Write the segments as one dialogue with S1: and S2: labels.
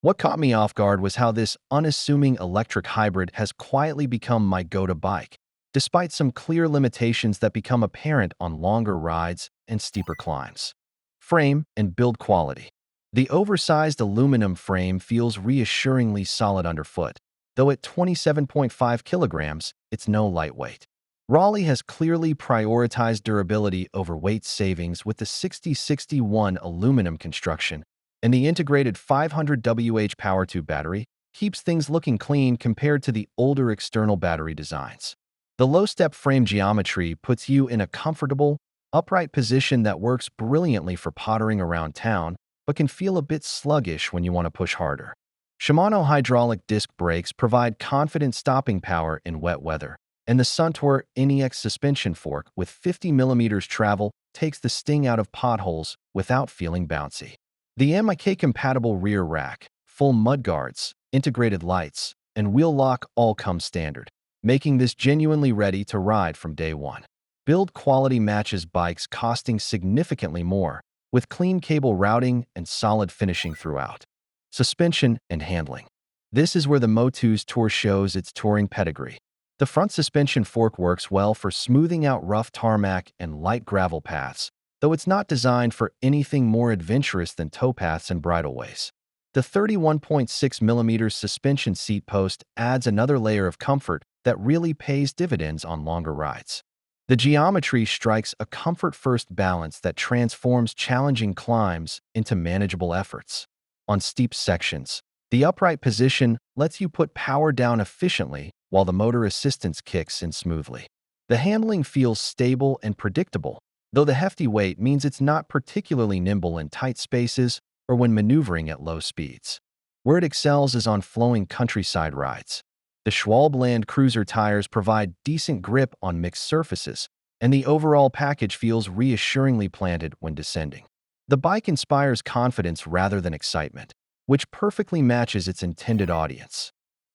S1: What caught me off guard was how this unassuming electric hybrid has quietly become my go-to bike, despite some clear limitations that become apparent on longer rides and steeper climbs. Frame and build quality. The oversized aluminum frame feels reassuringly solid underfoot, though at 27.5 kilograms, it's no lightweight. Raleigh has clearly prioritized durability over weight savings with the 6061 aluminum construction, and the integrated 500 WAU Power 2 battery keeps things looking clean compared to the older external battery designs. The low-step frame geometry puts you in a comfortable, upright position that works brilliantly for pottering around town, but can feel a bit sluggish when you want to push harder. Shimano hydraulic disc brakes provide confident stopping power in wet weather, and the Suntour NEX suspension fork with 50mm travel takes the sting out of potholes without feeling bouncy. The MiK-compatible rear rack, full mudguards, integrated lights, and wheel lock all come standard, making this genuinely ready to ride from day one. Build quality matches bikes costing significantly more, with clean cable routing and solid finishing throughout. Suspension and handling. This is where the Motus Tour shows its touring pedigree. The front suspension fork works well for smoothing out rough tarmac and light gravel paths, though it's not designed for anything more adventurous than towpaths and bridleways. The 31.6mm suspension seat post adds another layer of comfort that really pays dividends on longer rides. The geometry strikes a comfort-first balance that transforms challenging climbs into manageable efforts. On steep sections, the upright position lets you put power down efficiently while the motor assistance kicks in smoothly. The handling feels stable and predictable, though the hefty weight means it's not particularly nimble in tight spaces or when maneuvering at low speeds. Where it excels is on flowing countryside rides. The Schwalbe cruiser tires provide decent grip on mixed surfaces, and the overall package feels reassuringly planted when descending. The bike inspires confidence rather than excitement, which perfectly matches its intended audience.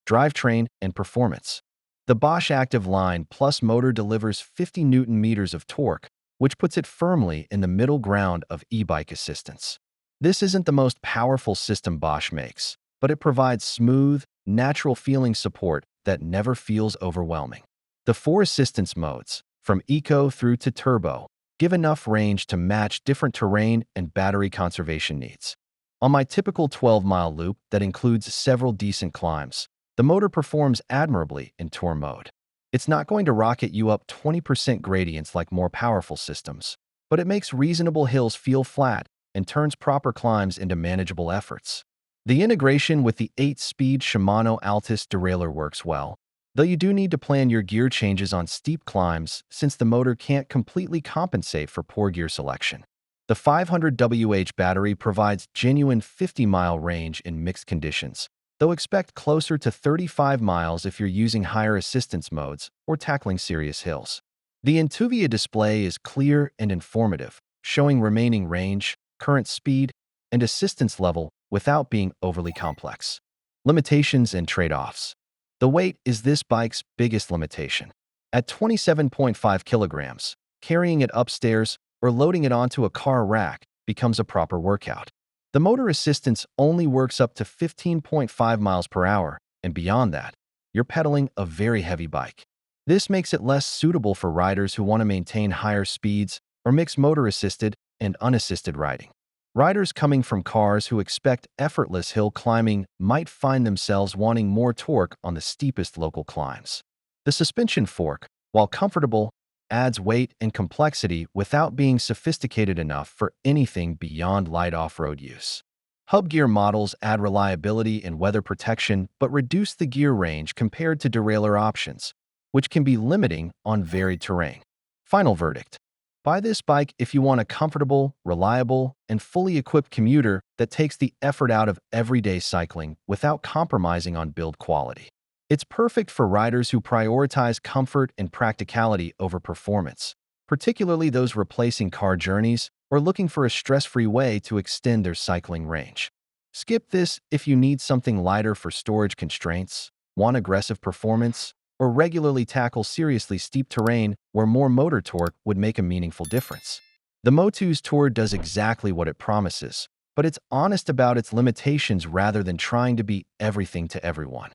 S1: Drivetrain and performance. The Bosch Active Line Plus motor delivers 50 Nm of torque, which puts it firmly in the middle ground of e-bike assistance. This isn't the most powerful system Bosch makes, but it provides smooth, natural-feeling support that never feels overwhelming. The 4 assistance modes, from Eco through to Turbo, give enough range to match different terrain and battery conservation needs. On my typical 12-mile loop that includes several decent climbs, the motor performs admirably in Tour mode. It's not going to rocket you up 20% gradients like more powerful systems, but it makes reasonable hills feel flat and turns proper climbs into manageable efforts. The integration with the 8-speed Shimano Altis derailleur works well, though you do need to plan your gear changes on steep climbs since the motor can't completely compensate for poor gear selection. The 500 WAU battery provides genuine 50-mile range in mixed conditions, though expect closer to 35 miles if you're using higher assistance modes or tackling serious hills. The Intuvia display is clear and informative, showing remaining range, current speed, and assistance level without being overly complex. Limitations and trade-offs. The weight is this bike's biggest limitation. At 27.5 kilograms, carrying it upstairs or loading it onto a car rack becomes a proper workout. The motor assistance only works up to 15.5 miles per hour, and beyond that, you're pedaling a very heavy bike. This makes it less suitable for riders who want to maintain higher speeds or mix motor-assisted and unassisted riding. Riders coming from cars who expect effortless hill climbing might find themselves wanting more torque on the steepest local climbs. The suspension fork, while comfortable, adds weight and complexity without being sophisticated enough for anything beyond light off-road use. Hub gear models add reliability and weather protection but reduce the gear range compared to derailleur options, which can be limiting on varied terrain. Final verdict. Buy this bike if you want a comfortable, reliable, and fully equipped commuter that takes the effort out of everyday cycling without compromising on build quality. It's perfect for riders who prioritize comfort and practicality over performance, particularly those replacing car journeys or looking for a stress-free way to extend their cycling range. Skip this if you need something lighter for storage constraints, want aggressive performance, or regularly tackle seriously steep terrain where more motor torque would make a meaningful difference. The Motus Tour does exactly what it promises, but it's honest about its limitations rather than trying to be everything to everyone.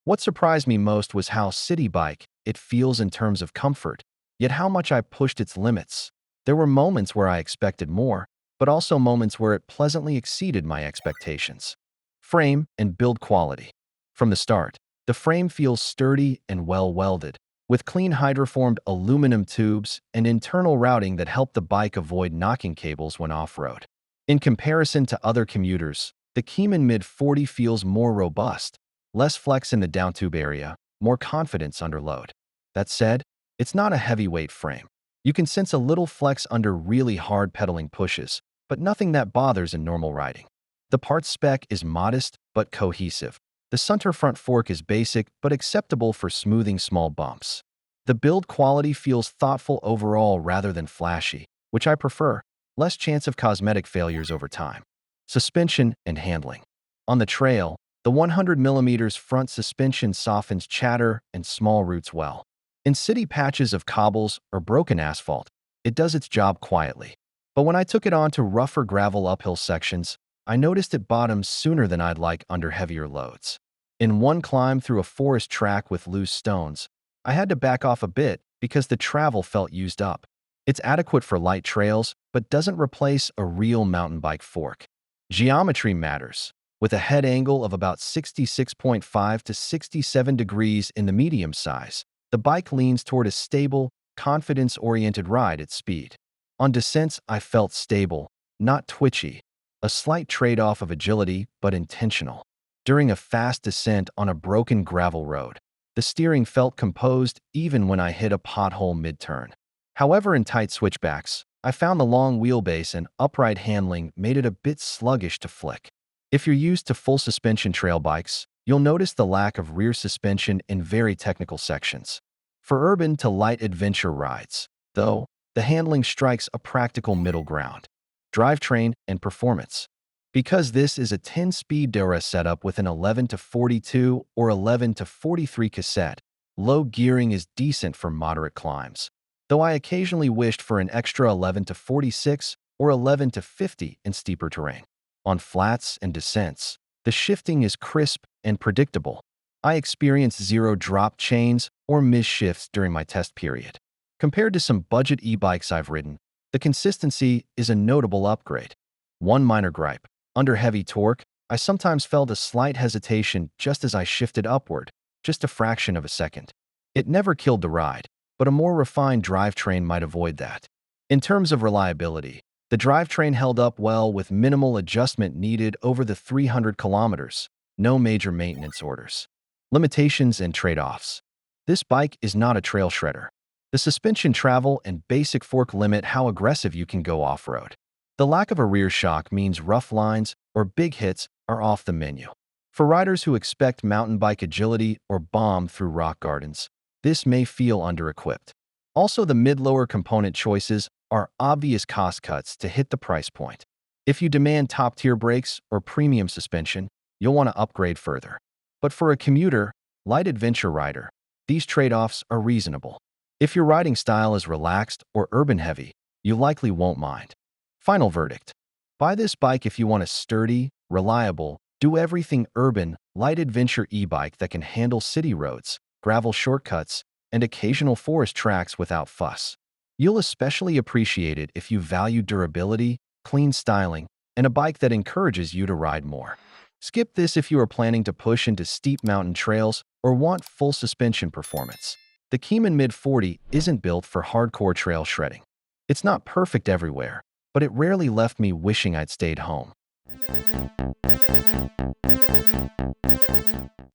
S1: What surprised me most was how city bike it feels in terms of comfort, yet how much I pushed its limits. There were moments where I expected more, but also moments where it pleasantly exceeded my expectations. Frame and build quality. From the start, the frame feels sturdy and well-welded, with clean hydroformed aluminum tubes and internal routing that help the bike avoid knocking cables when off-road. In comparison to other commuters, the Kemen Mid 40 feels more robust, less flex in the downtube area, more confidence under load. That said, it's not a heavyweight frame. You can sense a little flex under really hard pedaling pushes, but nothing that bothers in normal riding. The parts spec is modest but cohesive. The center front fork is basic but acceptable for smoothing small bumps. The build quality feels thoughtful overall rather than flashy, which I prefer. Less chance of cosmetic failures over time. Suspension and handling. On the trail, the 100mm front suspension softens chatter and small roots well. In city patches of cobbles or broken asphalt, it does its job quietly. But when I took it onto rougher gravel uphill sections, I noticed it bottoms sooner than I'd like under heavier loads. In one climb through a forest track with loose stones, I had to back off a bit because the travel felt used up. It's adequate for light trails, but doesn't replace a real mountain bike fork. Geometry matters. With a head angle of about 66.5 to 67 degrees in the medium size, the bike leans toward a stable, confidence-oriented ride at speed. On descents, I felt stable, not twitchy, a slight trade-off of agility, but intentional. During a fast descent on a broken gravel road, the steering felt composed even when I hit a pothole mid-turn. However, in tight switchbacks, I found the long wheelbase and upright handling made it a bit sluggish to flick. If you're used to full suspension trail bikes, you'll notice the lack of rear suspension in very technical sections. For urban to light adventure rides, though, the handling strikes a practical middle ground. Drivetrain and performance. Because this is a 10-speed DORA setup with an 11 to 42 or 11 to 43 cassette, low gearing is decent for moderate climbs, though I occasionally wished for an extra 11 to 46 or 11 to 50 in steeper terrain. On flats and descents, the shifting is crisp and predictable. I experienced zero drop chains or missed shifts during my test period. Compared to some budget e-bikes I've ridden, the consistency is a notable upgrade. One minor gripe. Under heavy torque, I sometimes felt a slight hesitation just as I shifted upward, just a fraction of a second. It never killed the ride, but a more refined drivetrain might avoid that. In terms of reliability, the drivetrain held up well with minimal adjustment needed over the 300 kilometers, no major maintenance orders. Limitations and trade-offs. This bike is not a trail shredder. The suspension travel and basic fork limit how aggressive you can go off-road. The lack of a rear shock means rough lines or big hits are off the menu. For riders who expect mountain bike agility or bomb through rock gardens, this may feel under-equipped. Also, the mid-lower component choices are obvious cost cuts to hit the price point. If you demand top-tier brakes or premium suspension, you'll want to upgrade further. But for a commuter, light adventure rider, these trade-offs are reasonable. If your riding style is relaxed or urban-heavy, you likely won't mind. Final verdict. Buy this bike if you want a sturdy, reliable, do-everything urban, light adventure e-bike that can handle city roads, gravel shortcuts, and occasional forest tracks without fuss. You'll especially appreciate it if you value durability, clean styling, and a bike that encourages you to ride more. Skip this if you are planning to push into steep mountain trails or want full suspension performance. The Kemen Mid 40 isn't built for hardcore trail shredding. It's not perfect everywhere, but it rarely left me wishing I'd stayed home.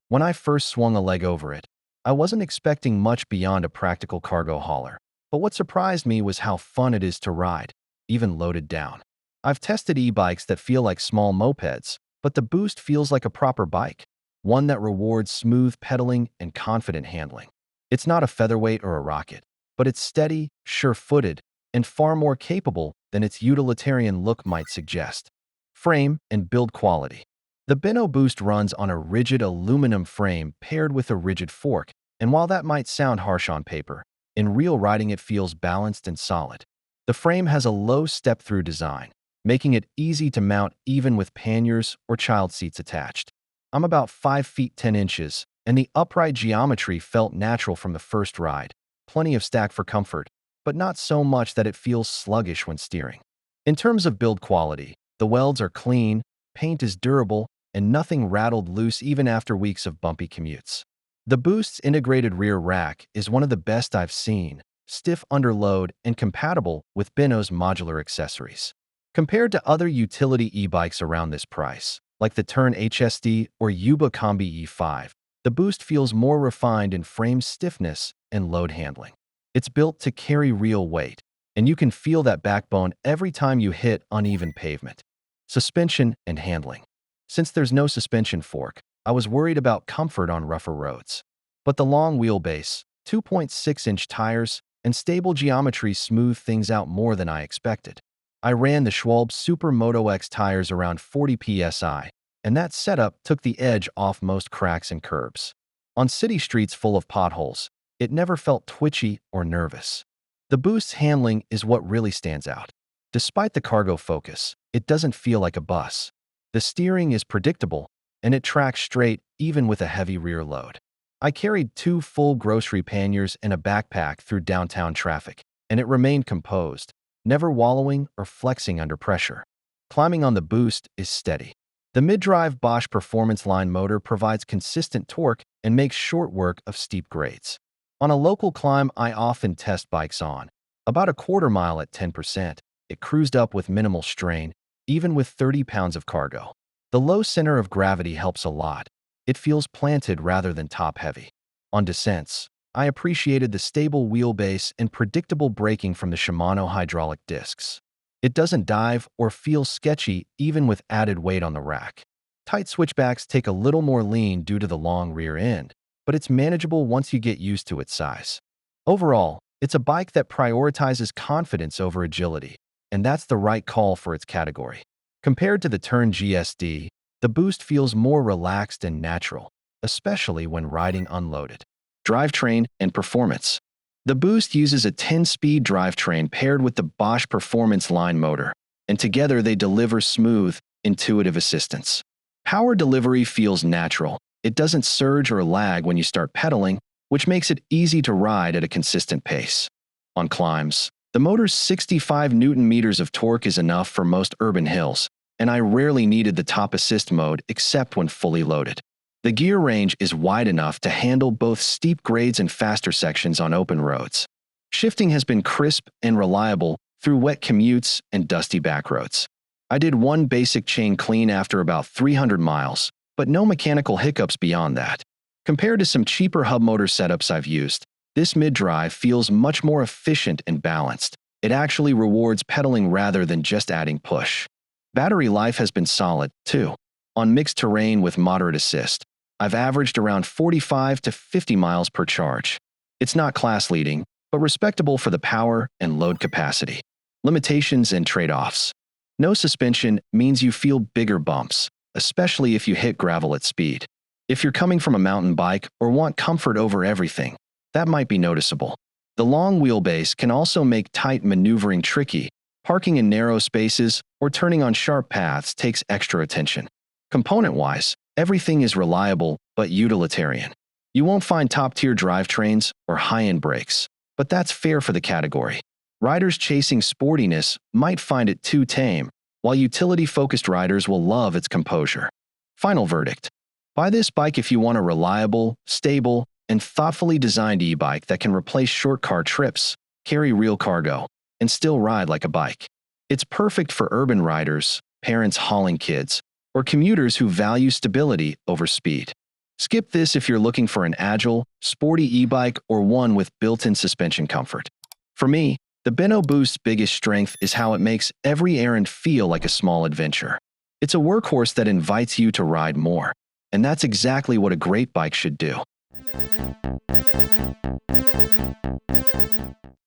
S1: When I first swung a leg over it, I wasn't expecting much beyond a practical cargo hauler. But what surprised me was how fun it is to ride, even loaded down. I've tested e-bikes that feel like small mopeds, but the Boost feels like a proper bike, one that rewards smooth pedaling and confident handling. It's not a featherweight or a rocket, but it's steady, sure-footed, and far more capable than its utilitarian look might suggest. Frame and build quality. The Benno Boost runs on a rigid aluminum frame paired with a rigid fork, and while that might sound harsh on paper, In real riding, it feels balanced and solid. The frame has a low step-through design, making it easy to mount even with panniers or child seats attached. I'm about 5 feet 10 inches, and the upright geometry felt natural from the first ride. Plenty of stack for comfort, but not so much that it feels sluggish when steering. In terms of build quality, the welds are clean, paint is durable, and nothing rattled loose even after weeks of bumpy commutes. The Boost's integrated rear rack is one of the best I've seen, stiff under load and compatible with Benno's modular accessories. Compared to other utility e-bikes around this price, like the Tern HSD or Orbea Combi E5, the Boost feels more refined in frame stiffness and load handling. It's built to carry real weight, and you can feel that backbone every time you hit uneven pavement. Suspension and handling. Since there's no suspension fork, I was worried about comfort on rougher roads. But the long wheelbase, 2.6-inch tires, and stable geometry smooth things out more than I expected. I ran the Schwalbe Supermoto X tires around 40 psi, and that setup took the edge off most cracks and curbs. On city streets full of potholes, it never felt twitchy or nervous. The Boost's handling is what really stands out. Despite the cargo focus, it doesn't feel like a bus. The steering is predictable, and it tracks straight even with a heavy rear load. I carried 2 full grocery panniers and a backpack through downtown traffic, and it remained composed, never wallowing or flexing under pressure. Climbing on the Boost is steady. The mid-drive Bosch Performance Line motor provides consistent torque and makes short work of steep grades. On a local climb I often test bikes on, about a quarter mile at 10%, it cruised up with minimal strain, even with 30 pounds of cargo. The low center of gravity helps a lot. It feels planted rather than top-heavy. On descents, I appreciated the stable wheelbase and predictable braking from the Shimano hydraulic discs. It doesn't dive or feel sketchy even with added weight on the rack. Tight switchbacks take a little more lean due to the long rear end, but it's manageable once you get used to its size. Overall, it's a bike that prioritizes confidence over agility, and that's the right call for its category. Compared to the Tern GSD, the Boost feels more relaxed and natural, especially when riding unloaded. Drivetrain and performance. The Boost uses a 10-speed drivetrain paired with the Bosch Performance Line motor, and together they deliver smooth, intuitive assistance. Power delivery feels natural. It doesn't surge or lag when you start pedaling, which makes it easy to ride at a consistent pace. On climbs, the motor's 65 Nm of torque is enough for most urban hills, and I rarely needed the top assist mode except when fully loaded. The gear range is wide enough to handle both steep grades and faster sections on open roads. Shifting has been crisp and reliable through wet commutes and dusty backroads. I did one basic chain clean after about 300 miles, but no mechanical hiccups beyond that. Compared to some cheaper hub motor setups I've used, this mid-drive feels much more efficient and balanced. It actually rewards pedaling rather than just adding push. Battery life has been solid, too. On mixed terrain with moderate assist, I've averaged around 45 to 50 miles per charge. It's not class-leading, but respectable for the power and load capacity. Limitations and trade-offs. No suspension means you feel bigger bumps, especially if you hit gravel at speed. If you're coming from a mountain bike or want comfort over everything, that might be noticeable. The long wheelbase can also make tight maneuvering tricky. Parking in narrow spaces or turning on sharp paths takes extra attention. Component-wise, everything is reliable but utilitarian. You won't find top-tier drivetrains or high-end brakes, but that's fair for the category. Riders chasing sportiness might find it too tame, while utility-focused riders will love its composure. Final verdict. Buy this bike if you want a reliable, stable, and thoughtfully designed e-bike that can replace short car trips, carry real cargo, and still ride like a bike. It's perfect for urban riders, parents hauling kids, or commuters who value stability over speed. Skip this if you're looking for an agile, sporty e-bike or one with built-in suspension comfort. For me, the Benno Boost's biggest strength is how it makes every errand feel like a small adventure. It's a workhorse that invites you to ride more, and that's exactly what a great bike should do.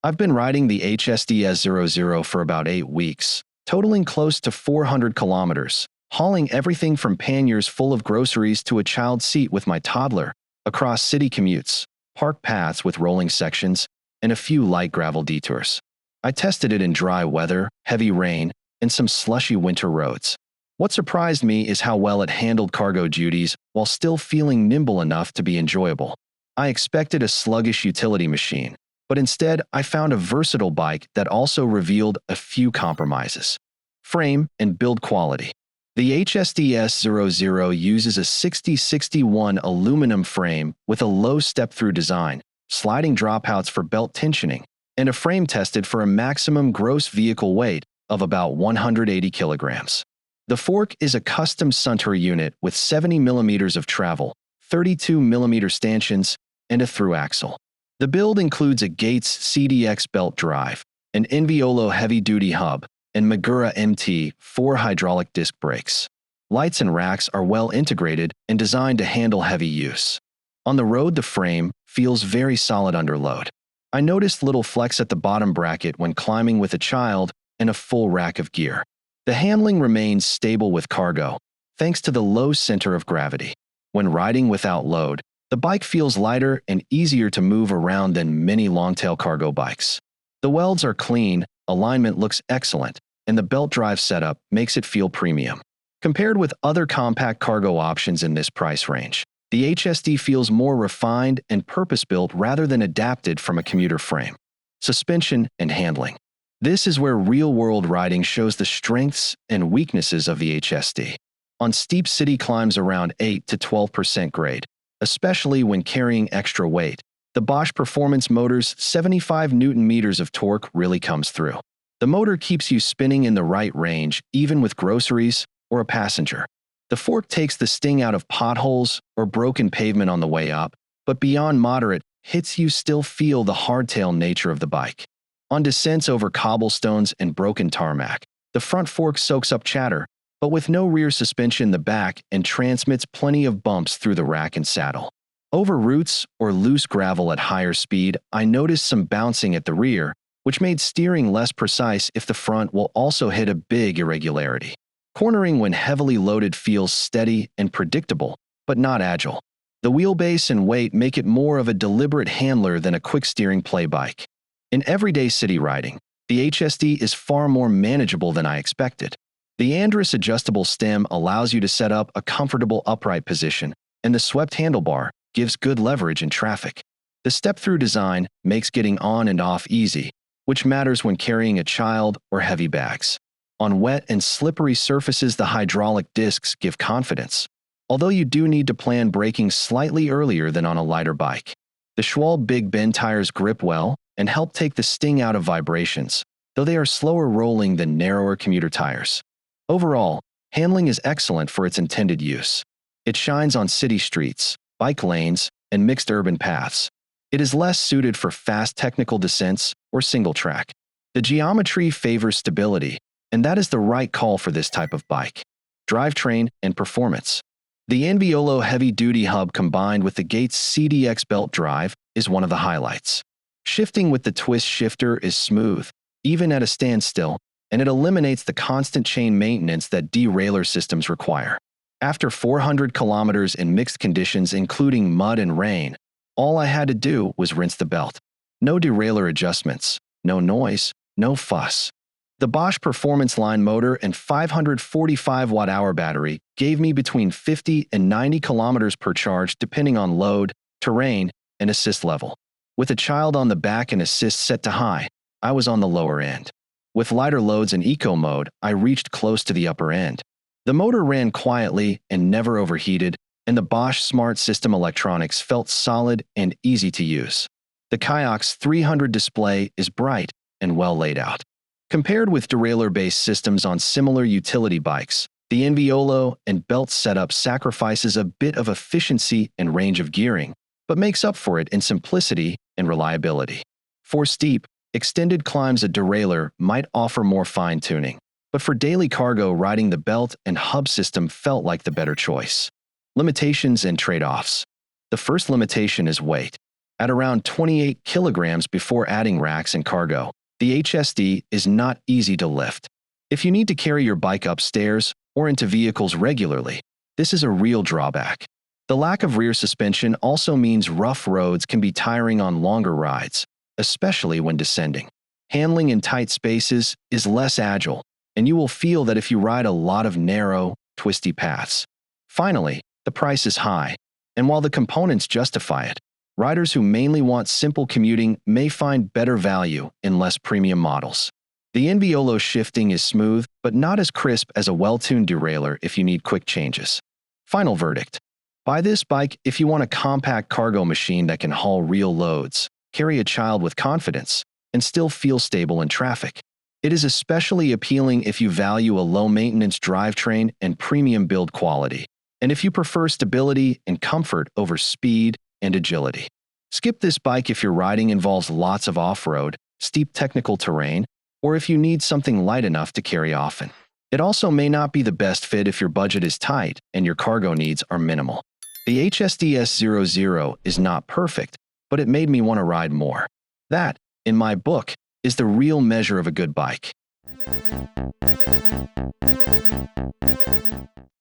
S1: I've been riding the HSD S00 for about 8 weeks, totaling close to 400 kilometers, hauling everything from panniers full of groceries to a child seat with my toddler, across city commutes, park paths with rolling sections, and a few light gravel detours. I tested it in dry weather, heavy rain, and some slushy winter roads. What surprised me is how well it handled cargo duties while still feeling nimble enough to be enjoyable. I expected a sluggish utility machine, but instead I found a versatile bike that also revealed a few compromises. Frame and build quality. The HSD S00 uses a 6061 aluminum frame with a low step-through design, sliding dropouts for belt tensioning, and a frame tested for a maximum gross vehicle weight of about 180 kilograms. The fork is a custom Suntour unit with 70 millimeters of travel, 32 millimeter stanchions, and a through axle. The build includes a Gates CDX belt drive, an Enviolo heavy-duty hub, and Magura MT4 hydraulic disc brakes. Lights and racks are well integrated and designed to handle heavy use. On the road, the frame feels very solid under load. I noticed little flex at the bottom bracket when climbing with a child and a full rack of gear. The handling remains stable with cargo, thanks to the low center of gravity. When riding without load, the bike feels lighter and easier to move around than many longtail cargo bikes. The welds are clean, alignment looks excellent, and the belt drive setup makes it feel premium. Compared with other compact cargo options in this price range, the HSD feels more refined and purpose-built rather than adapted from a commuter frame. Suspension and handling. This is where real-world riding shows the strengths and weaknesses of the HSD. On steep city climbs around 8 to 12% grade, especially when carrying extra weight, the Bosch Performance motor's 75 Nm of torque really comes through. The motor keeps you spinning in the right range, even with groceries or a passenger. The fork takes the sting out of potholes or broken pavement on the way up, but beyond moderate hits you still feel the hardtail nature of the bike. On descents over cobblestones and broken tarmac, the front fork soaks up chatter, but with no rear suspension in the back and transmits plenty of bumps through the rack and saddle. Over roots or loose gravel at higher speed, I noticed some bouncing at the rear, which made steering less precise if the front will also hit a big irregularity. Cornering when heavily loaded feels steady and predictable, but not agile. The wheelbase and weight make it more of a deliberate handler than a quick steering play bike. In everyday city riding, the HSD is far more manageable than I expected. The Andrus adjustable stem allows you to set up a comfortable upright position, and the swept handlebar gives good leverage in traffic. The step-through design makes getting on and off easy, which matters when carrying a child or heavy bags. On wet and slippery surfaces, the hydraulic discs give confidence, although you do need to plan braking slightly earlier than on a lighter bike. The Schwalbe Big Bend tires grip well and help take the sting out of vibrations, though they are slower rolling than narrower commuter tires. Overall, handling is excellent for its intended use. It shines on city streets, bike lanes, and mixed urban paths. It is less suited for fast technical descents or single track. The geometry favors stability, and that is the right call for this type of bike. Drivetrain and performance. The Enviolo heavy-duty hub combined with the Gates CDX belt drive is one of the highlights. Shifting with the twist shifter is smooth, even at a standstill, and it eliminates the constant chain maintenance that derailleur systems require. After 400 kilometers in mixed conditions including mud and rain, all I had to do was rinse the belt. No derailleur adjustments, no noise, no fuss. The Bosch Performance Line motor and 545 watt-hour battery gave me between 50 and 90 kilometers per charge depending on load, terrain, and assist level. With a child on the back and assist set to high, I was on the lower end. With lighter loads in eco mode, I reached close to the upper end. The motor ran quietly and never overheated, and the Bosch Smart System electronics felt solid and easy to use. The Kayak's 300 display is bright and well laid out. Compared with derailleur-based systems on similar utility bikes, the Enviolo and belt setup sacrifices a bit of efficiency and range of gearing, but makes up for it in simplicity and reliability. For steep, extended climbs, a derailleur might offer more fine-tuning, but for daily cargo, riding the belt and hub system felt like the better choice. Limitations and trade-offs. The first limitation is weight. At around 28 kilograms before adding racks and cargo, the HSD is not easy to lift. If you need to carry your bike upstairs or into vehicles regularly, this is a real drawback. The lack of rear suspension also means rough roads can be tiring on longer rides, especially when descending. Handling in tight spaces is less agile, and you will feel that if you ride a lot of narrow, twisty paths. Finally, the price is high, and while the components justify it, riders who mainly want simple commuting may find better value in less premium models. The NVOLO shifting is smooth, but not as crisp as a well-tuned derailleur if you need quick changes. Final verdict. Buy this bike if you want a compact cargo machine that can haul real loads, carry a child with confidence, and still feel stable in traffic. It is especially appealing if you value a low-maintenance drivetrain and premium build quality, and if you prefer stability and comfort over speed and agility. Skip this bike if your riding involves lots of off-road, steep technical terrain, or if you need something light enough to carry often. It also may not be the best fit if your budget is tight and your cargo needs are minimal. The HSD S00 is not perfect, but it made me want to ride more. That, in my book, is the real measure of a good bike.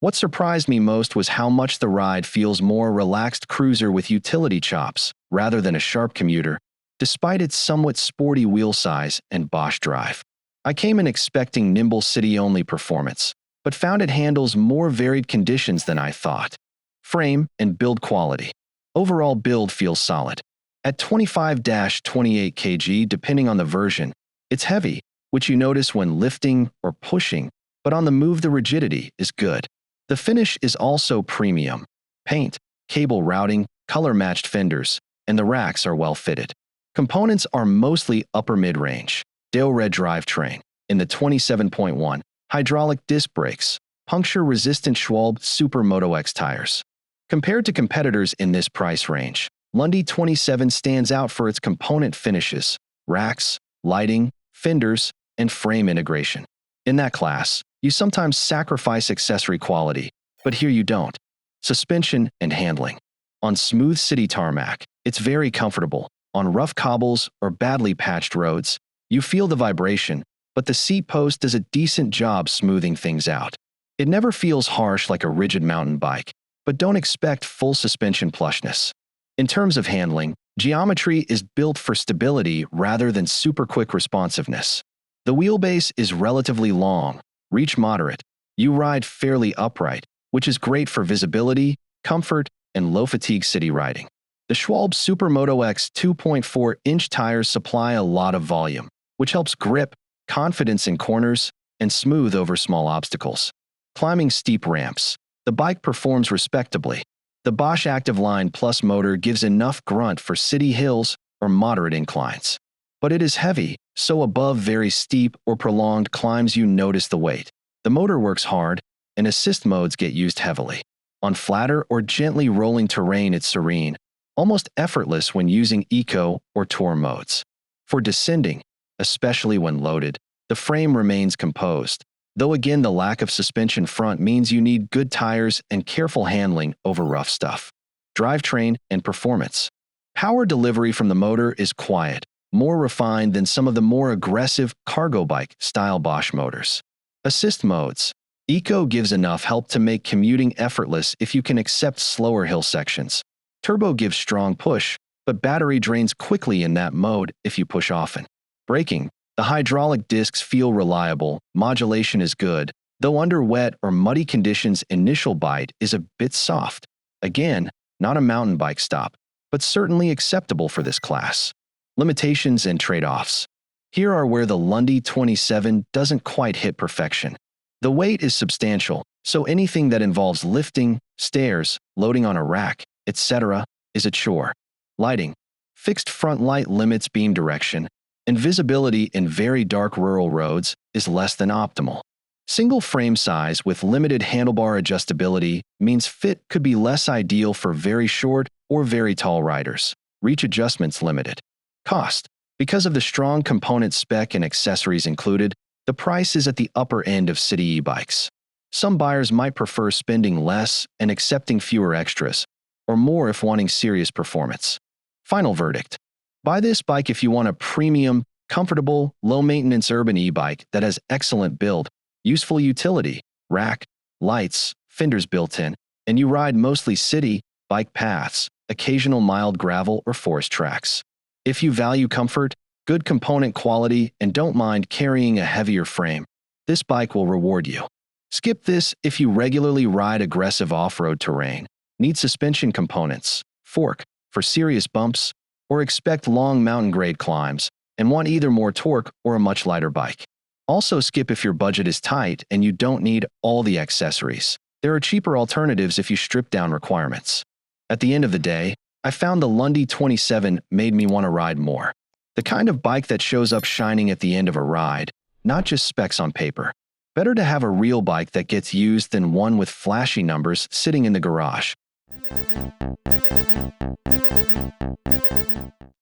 S1: What surprised me most was how much the ride feels more relaxed cruiser with utility chops rather than a sharp commuter, despite its somewhat sporty wheel size and Bosch drive. I came in expecting nimble city-only performance, but found it handles more varied conditions than I thought. Frame and build quality. Overall build feels solid. At 25-28 kg depending on the version, it's heavy, which you notice when lifting or pushing, but on the move the rigidity is good. The finish is also premium. Paint, cable routing, color-matched fenders, and the racks are well fitted. Components are mostly upper mid-range. Red drivetrain in the 27.1, hydraulic disc brakes, puncture-resistant Schwalbe Super Moto X tires. Compared to competitors in this price range, Lundi 27 stands out for its component finishes, racks, lighting, fenders, and frame integration. In that class, you sometimes sacrifice accessory quality, but here you don't. Suspension and handling. On smooth city tarmac, it's very comfortable. On rough cobbles or badly patched roads, you feel the vibration, but the seat post does a decent job smoothing things out. It never feels harsh like a rigid mountain bike, but don't expect full suspension plushness. In terms of handling, geometry is built for stability rather than super quick responsiveness. The wheelbase is relatively long, reach moderate. You ride fairly upright, which is great for visibility, comfort, and low-fatigue city riding. The Schwalbe Super Moto X 2.4-inch tires supply a lot of volume, which helps grip, confidence in corners, and smooth over small obstacles. Climbing steep ramps. The bike performs respectably. The Bosch Active Line Plus motor gives enough grunt for city hills or moderate inclines. But it is heavy, so above very steep or prolonged climbs you notice the weight. The motor works hard, and assist modes get used heavily. On flatter or gently rolling terrain it's serene, almost effortless when using eco or tour modes. For descending, especially when loaded, the frame remains composed, though again the lack of suspension front means you need good tires and careful handling over rough stuff. Drivetrain and performance. Power delivery from the motor is quiet, more refined than some of the more aggressive cargo bike-style Bosch motors. Assist modes. Eco gives enough help to make commuting effortless if you can accept slower hill sections. Turbo gives strong push, but battery drains quickly in that mode if you push often. Braking. The hydraulic discs feel reliable, modulation is good, though under wet or muddy conditions initial bite is a bit soft. Again, not a mountain bike stop, but certainly acceptable for this class. Limitations and trade-offs. Here are where the Lundi 27 doesn't quite hit perfection. The weight is substantial, so anything that involves lifting, stairs, loading on a rack, etc., is a chore. Lighting. Fixed front light limits beam direction, and visibility in very dark rural roads is less than optimal. Single frame size with limited handlebar adjustability means fit could be less ideal for very short or very tall riders. Reach adjustments limited. Cost. Because of the strong component spec and accessories included, the price is at the upper end of city e-bikes. Some buyers might prefer spending less and accepting fewer extras, or more if wanting serious performance. Final verdict. Buy this bike if you want a premium, comfortable, low-maintenance urban e-bike that has excellent build, useful utility, rack, lights, fenders built in, and you ride mostly city, bike paths, occasional mild gravel or forest tracks. If you value comfort, good component quality, and don't mind carrying a heavier frame, this bike will reward you. Skip this if you regularly ride aggressive off-road terrain, need suspension components, fork for serious bumps, or expect long mountain-grade climbs, and want either more torque or a much lighter bike. Also skip if your budget is tight and you don't need all the accessories. There are cheaper alternatives if you strip down requirements. At the end of the day, I found the Lundi 27 made me want to ride more. The kind of bike that shows up shining at the end of a ride, not just specs on paper. Better to have a real bike that gets used than one with flashy numbers sitting in the garage.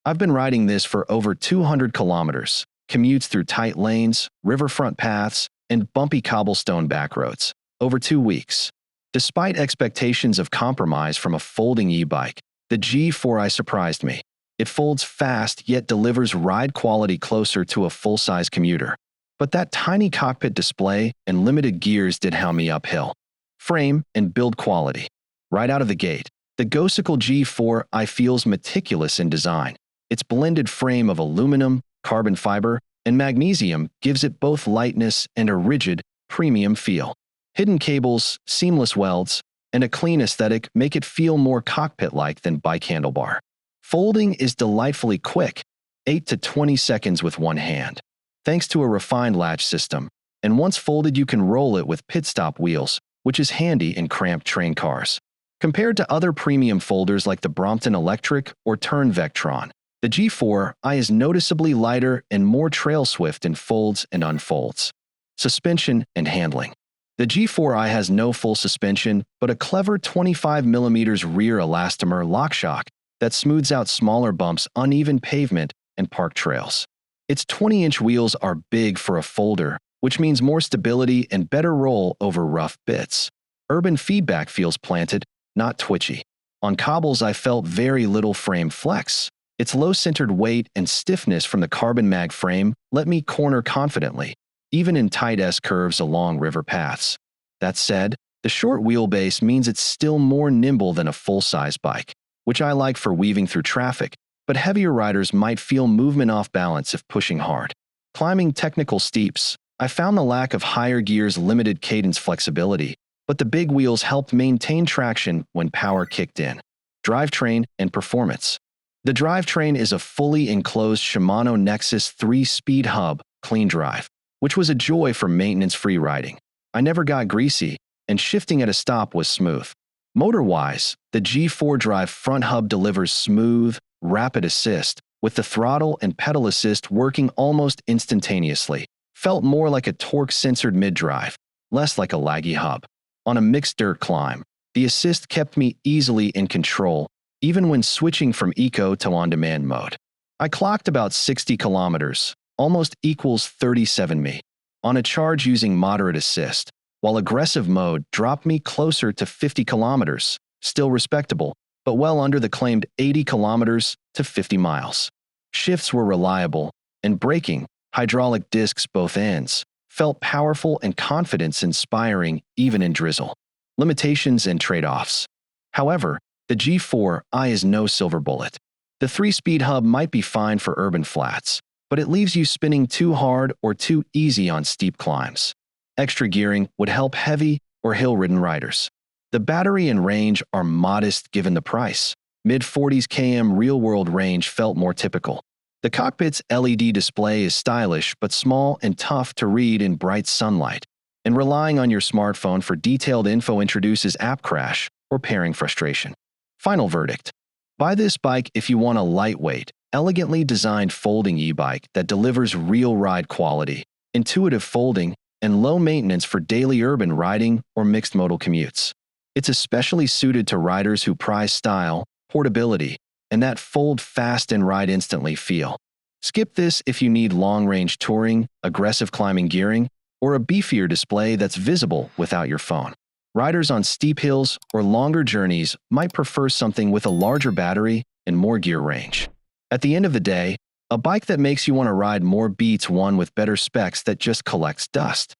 S1: I've been riding this for over 200 kilometers, commutes through tight lanes, riverfront paths, and bumpy cobblestone backroads, over 2 weeks. Despite expectations of compromise from a folding e-bike, the G4i surprised me. It folds fast yet delivers ride quality closer to a full-size commuter. But that tiny cockpit display and limited gears did hound me uphill. Frame and build quality. Right out of the gate, the Gocycle G4i feels meticulous in design. Its blended frame of aluminum, carbon fiber, and magnesium gives it both lightness and a rigid, premium feel. Hidden cables, seamless welds, and a clean aesthetic make it feel more cockpit-like than bike handlebar. Folding is delightfully quick, 8 to 20 seconds with one hand, thanks to a refined latch system, and once folded you can roll it with pit stop wheels, which is handy in cramped train cars. Compared to other premium folders like the Brompton Electric or Tern Vectron, the G4i is noticeably lighter and more trail-swift in folds and unfolds. Suspension and handling. The G4i has no full suspension, but a clever 25mm rear elastomer lock shock that smooths out smaller bumps, uneven pavement, and park trails. Its 20-inch wheels are big for a folder, which means more stability and better roll over rough bits. Urban feedback feels planted, not twitchy. On cobbles I felt very little frame flex. Its low-centered weight and stiffness from the carbon mag frame let me corner confidently, even in tight S-curves along river paths. That said, the short wheelbase means it's still more nimble than a full-size bike, which I like for weaving through traffic, but heavier riders might feel movement off balance if pushing hard. Climbing technical steeps, I found the lack of higher gears limited cadence flexibility, but the big wheels helped maintain traction when power kicked in. Drivetrain and performance. The drivetrain is a fully enclosed Shimano Nexus 3-speed hub, clean drive, which was a joy for maintenance-free riding. I never got greasy, and shifting at a stop was smooth. Motor-wise, the G4 drive front hub delivers smooth, rapid assist, with the throttle and pedal assist working almost instantaneously. Felt more like a torque-sensored mid-drive, less like a laggy hub. On a mixed dirt climb, the assist kept me easily in control, even when switching from eco to on-demand mode. I clocked about 60 kilometers, almost equals 37 mi, on a charge using moderate assist, while aggressive mode dropped me closer to 50 kilometers, still respectable, but well under the claimed 80 kilometers to 50 miles. Shifts were reliable, and braking, hydraulic discs both ends, felt powerful and confidence-inspiring even in drizzle. Limitations and trade-offs. However, the G4i is no silver bullet. The 3-speed hub might be fine for urban flats, but it leaves you spinning too hard or too easy on steep climbs. Extra gearing would help heavy or hill-ridden riders. The battery and range are modest given the price. Mid-40s km real-world range felt more typical. The cockpit's LED display is stylish but small and tough to read in bright sunlight, and relying on your smartphone for detailed info introduces app crash or pairing frustration. Final verdict. Buy this bike if you want a lightweight, elegantly designed folding e-bike that delivers real ride quality, intuitive folding, and low maintenance for daily urban riding or mixed modal commutes. It's especially suited to riders who prize style, portability, and that fold fast and ride instantly feel. Skip this if you need long-range touring, aggressive climbing gearing, or a beefier display that's visible without your phone. Riders on steep hills or longer journeys might prefer something with a larger battery and more gear range. At the end of the day, a bike that makes you want to ride more beats one with better specs that just collects dust.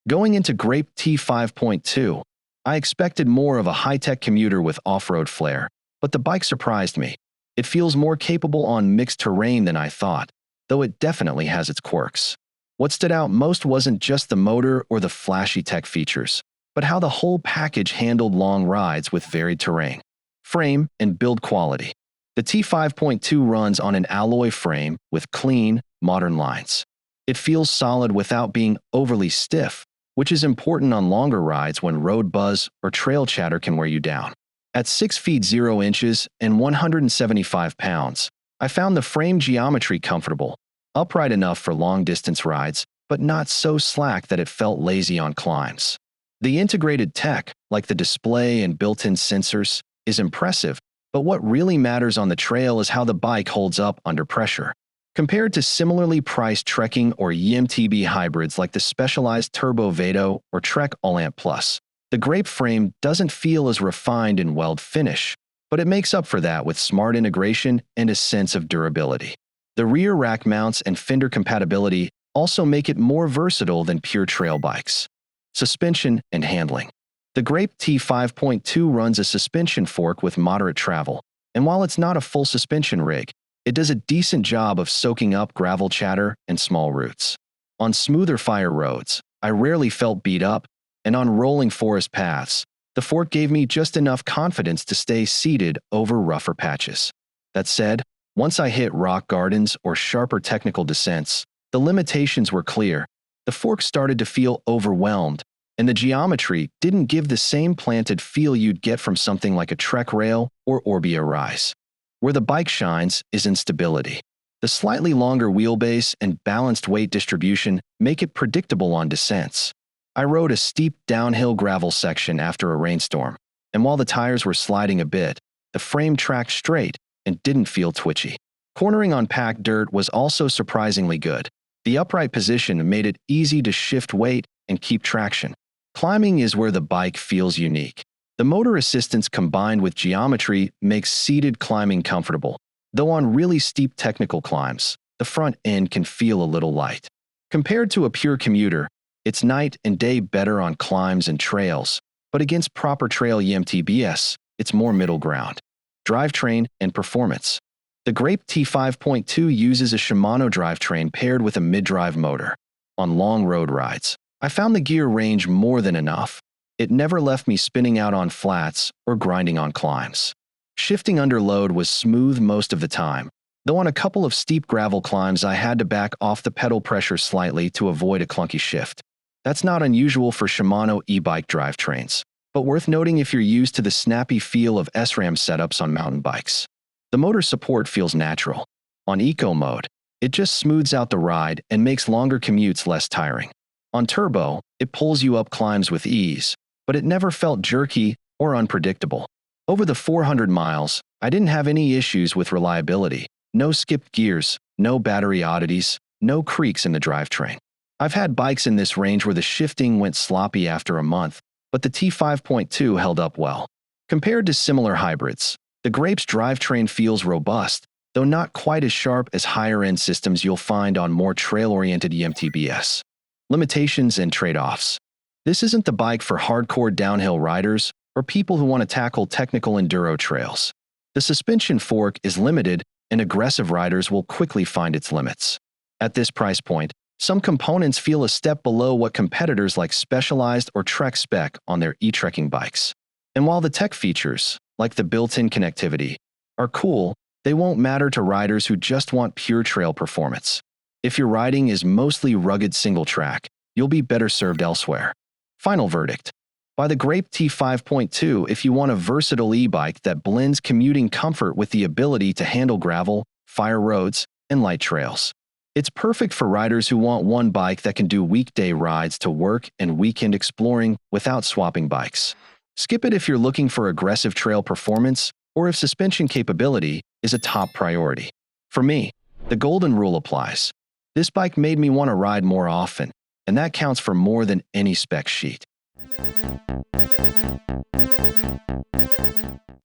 S1: Going into Greyp T5.2, I expected more of a high-tech commuter with off-road flair, but the bike surprised me. It feels more capable on mixed terrain than I thought, though it definitely has its quirks. What stood out most wasn't just the motor or the flashy tech features, but how the whole package handled long rides with varied terrain, frame, and build quality. The T5.2 runs on an alloy frame with clean, modern lines. It feels solid without being overly stiff, which is important on longer rides when road buzz or trail chatter can wear you down. At 6 feet 0 inches and 175 pounds, I found the frame geometry comfortable, upright enough for long-distance rides, but not so slack that it felt lazy on climbs. The integrated tech, like the display and built-in sensors, is impressive, but what really matters on the trail is how the bike holds up under pressure. Compared to similarly priced trekking or YMTB hybrids like the specialized Turbo Vado or Trek All-Amp Plus, the Greyp frame doesn't feel as refined in weld finish, but it makes up for that with smart integration and a sense of durability. The rear rack mounts and fender compatibility also make it more versatile than pure trail bikes. Suspension and handling. The Greyp T5.2 runs a suspension fork with moderate travel, and while it's not a full suspension rig, it does a decent job of soaking up gravel chatter and small roots. On smoother fire roads, I rarely felt beat up, and on rolling forest paths, the fork gave me just enough confidence to stay seated over rougher patches. That said, once I hit rock gardens or sharper technical descents, the limitations were clear. The fork started to feel overwhelmed, and the geometry didn't give the same planted feel you'd get from something like a Trek Rail or Orbea Rise. Where the bike shines is in stability. The slightly longer wheelbase and balanced weight distribution make it predictable on descents. I rode a steep downhill gravel section after a rainstorm, and while the tires were sliding a bit, the frame tracked straight and didn't feel twitchy. Cornering on packed dirt was also surprisingly good. The upright position made it easy to shift weight and keep traction. Climbing is where the bike feels unique. The motor assistance combined with geometry makes seated climbing comfortable, though on really steep technical climbs, the front end can feel a little light. Compared to a pure commuter, it's night and day better on climbs and trails, but against proper trail YMTBs, it's more middle ground. Drivetrain and performance. The Greyp T5.2 uses a Shimano drivetrain paired with a mid-drive motor. On long road rides, I found the gear range more than enough. It never left me spinning out on flats or grinding on climbs. Shifting under load was smooth most of the time, though on a couple of steep gravel climbs I had to back off the pedal pressure slightly to avoid a clunky shift. That's not unusual for Shimano e-bike drivetrains, but worth noting if you're used to the snappy feel of SRAM setups on mountain bikes. The motor support feels natural. On eco mode, it just smooths out the ride and makes longer commutes less tiring. On turbo, it pulls you up climbs with ease, but it never felt jerky or unpredictable. Over the 400 miles, I didn't have any issues with reliability. No skipped gears, no battery oddities, no creaks in the drivetrain. I've had bikes in this range where the shifting went sloppy after a month, but the T5.2 held up well. Compared to similar hybrids, the Greyp's drivetrain feels robust, though not quite as sharp as higher-end systems you'll find on more trail-oriented YMTBs. Limitations and trade-offs. This isn't the bike for hardcore downhill riders or people who want to tackle technical enduro trails. The suspension fork is limited, and aggressive riders will quickly find its limits. At this price point, some components feel a step below what competitors like Specialized or Trek spec on their e-trekking bikes. And while the tech features, like the built-in connectivity, are cool, they won't matter to riders who just want pure trail performance. If your riding is mostly rugged single track, you'll be better served elsewhere. Final verdict. Buy the Greyp T5.2 if you want a versatile e-bike that blends commuting comfort with the ability to handle gravel, fire roads, and light trails. It's perfect for riders who want one bike that can do weekday rides to work and weekend exploring without swapping bikes. Skip it if you're looking for aggressive trail performance or if suspension capability is a top priority. For me, the golden rule applies. This bike made me want to ride more often, and that counts for more than any spec sheet.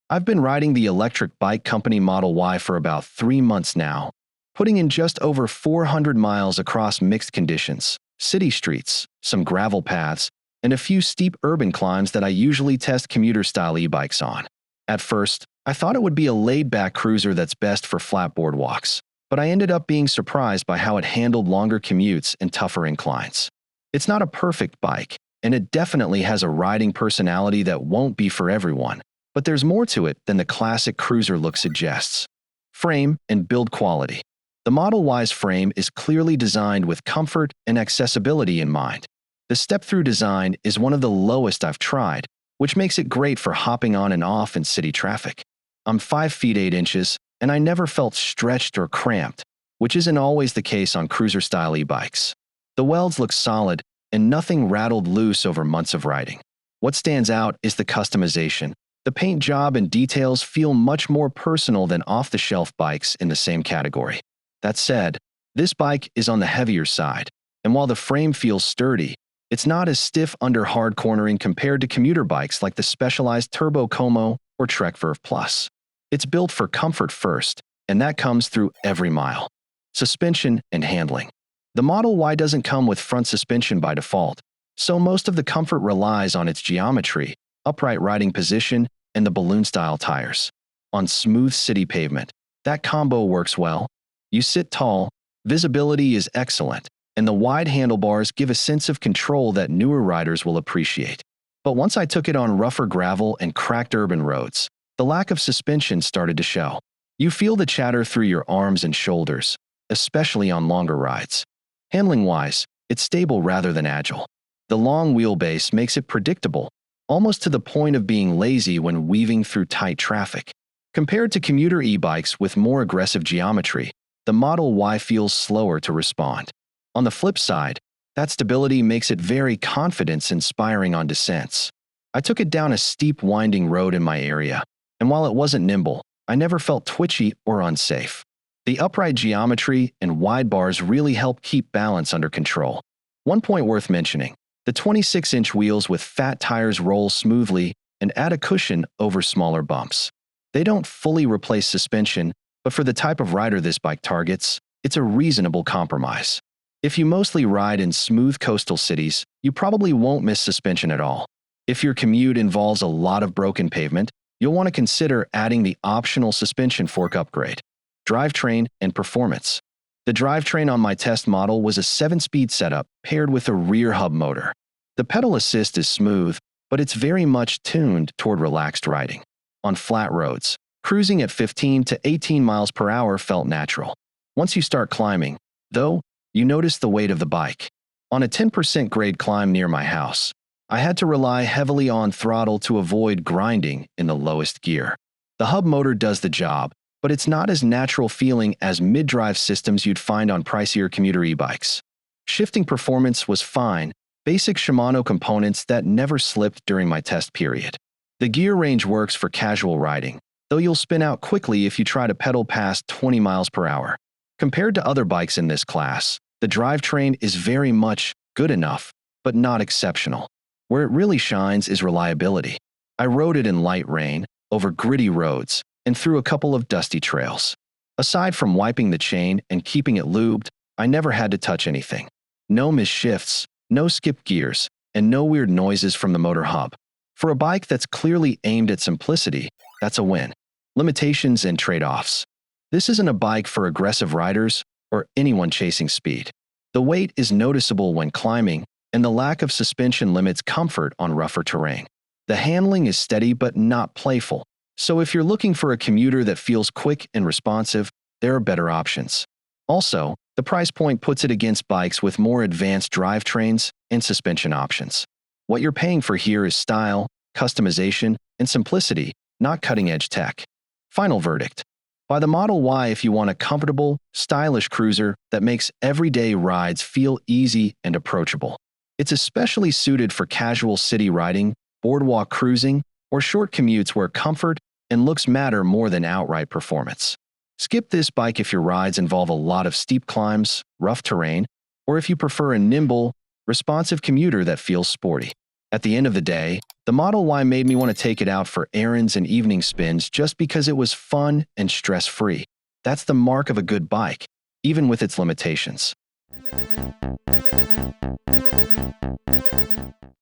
S1: I've been riding the electric bike company Model Y for about 3 months now, putting in just over 400 miles across mixed conditions, city streets, some gravel paths, and a few steep urban climbs that I usually test commuter-style e-bikes on. At first, I thought it would be a laid-back cruiser that's best for flat boardwalks, but I ended up being surprised by how it handled longer commutes and tougher inclines. It's not a perfect bike, and it definitely has a riding personality that won't be for everyone, but there's more to it than the classic cruiser look suggests. Frame and build quality. The Model Y's frame is clearly designed with comfort and accessibility in mind. The step-through design is one of the lowest I've tried, which makes it great for hopping on and off in city traffic. I'm 5 feet 8 inches, and I never felt stretched or cramped, which isn't always the case on cruiser-style e-bikes. The welds look solid, and nothing rattled loose over months of riding. What stands out is the customization. The paint job and details feel much more personal than off-the-shelf bikes in the same category. That said, this bike is on the heavier side, and while the frame feels sturdy, it's not as stiff under hard cornering compared to commuter bikes like the specialized Turbo Como or Trek Verve Plus. It's built for comfort first, and that comes through every mile. Suspension and handling. The Model Y doesn't come with front suspension by default, so most of the comfort relies on its geometry, upright riding position, and the balloon-style tires. On smooth city pavement, that combo works well. You sit tall, visibility is excellent, and the wide handlebars give a sense of control that newer riders will appreciate. But once I took it on rougher gravel and cracked urban roads, the lack of suspension started to show. You feel the chatter through your arms and shoulders, especially on longer rides. Handling-wise, it's stable rather than agile. The long wheelbase makes it predictable, almost to the point of being lazy when weaving through tight traffic. Compared to commuter e-bikes with more aggressive geometry, the Model Y feels slower to respond. On the flip side, that stability makes it very confidence-inspiring on descents. I took it down a steep winding road in my area, and while it wasn't nimble, I never felt twitchy or unsafe. The upright geometry and wide bars really help keep balance under control. One point worth mentioning, the 26-inch wheels with fat tires roll smoothly and add a cushion over smaller bumps. They don't fully replace suspension, but for the type of rider this bike targets, it's a reasonable compromise. If you mostly ride in smooth coastal cities, you probably won't miss suspension at all. If your commute involves a lot of broken pavement, you'll want to consider adding the optional suspension fork upgrade. Drivetrain and performance. The drivetrain on my test model was a 7-speed setup paired with a rear hub motor. The pedal assist is smooth, but it's very much tuned toward relaxed riding. On flat roads, cruising at 15 to 18 miles per hour felt natural. Once you start climbing, though, you notice the weight of the bike. On a 10% grade climb near my house, I had to rely heavily on throttle to avoid grinding in the lowest gear. The hub motor does the job, but it's not as natural feeling as mid-drive systems you'd find on pricier commuter e-bikes. Shifting performance was fine, basic Shimano components that never slipped during my test period. The gear range works for casual riding, though you'll spin out quickly if you try to pedal past 20 miles per hour. Compared to other bikes in this class, the drivetrain is very much good enough, but not exceptional. Where it really shines is reliability. I rode it in light rain, over gritty roads, and through a couple of dusty trails. Aside from wiping the chain and keeping it lubed, I never had to touch anything. No missed shifts, no skipped gears, and no weird noises from the motor hub. For a bike that's clearly aimed at simplicity, that's a win. Limitations and trade-offs. This isn't a bike for aggressive riders or anyone chasing speed. The weight is noticeable when climbing, and the lack of suspension limits comfort on rougher terrain. The handling is steady but not playful, so if you're looking for a commuter that feels quick and responsive, there are better options. Also, the price point puts it against bikes with more advanced drivetrains and suspension options. What you're paying for here is style, customization, and simplicity, not cutting-edge tech. Final verdict. Buy the Model Y if you want a comfortable, stylish cruiser that makes everyday rides feel easy and approachable. It's especially suited for casual city riding, boardwalk cruising, or short commutes where comfort and looks matter more than outright performance. Skip this bike if your rides involve a lot of steep climbs, rough terrain, or if you prefer a nimble, responsive commuter that feels sporty. At the end of the day, the Model Y made me want to take it out for errands and evening spins just because it was fun and stress-free. That's the mark of a good bike, even with its limitations.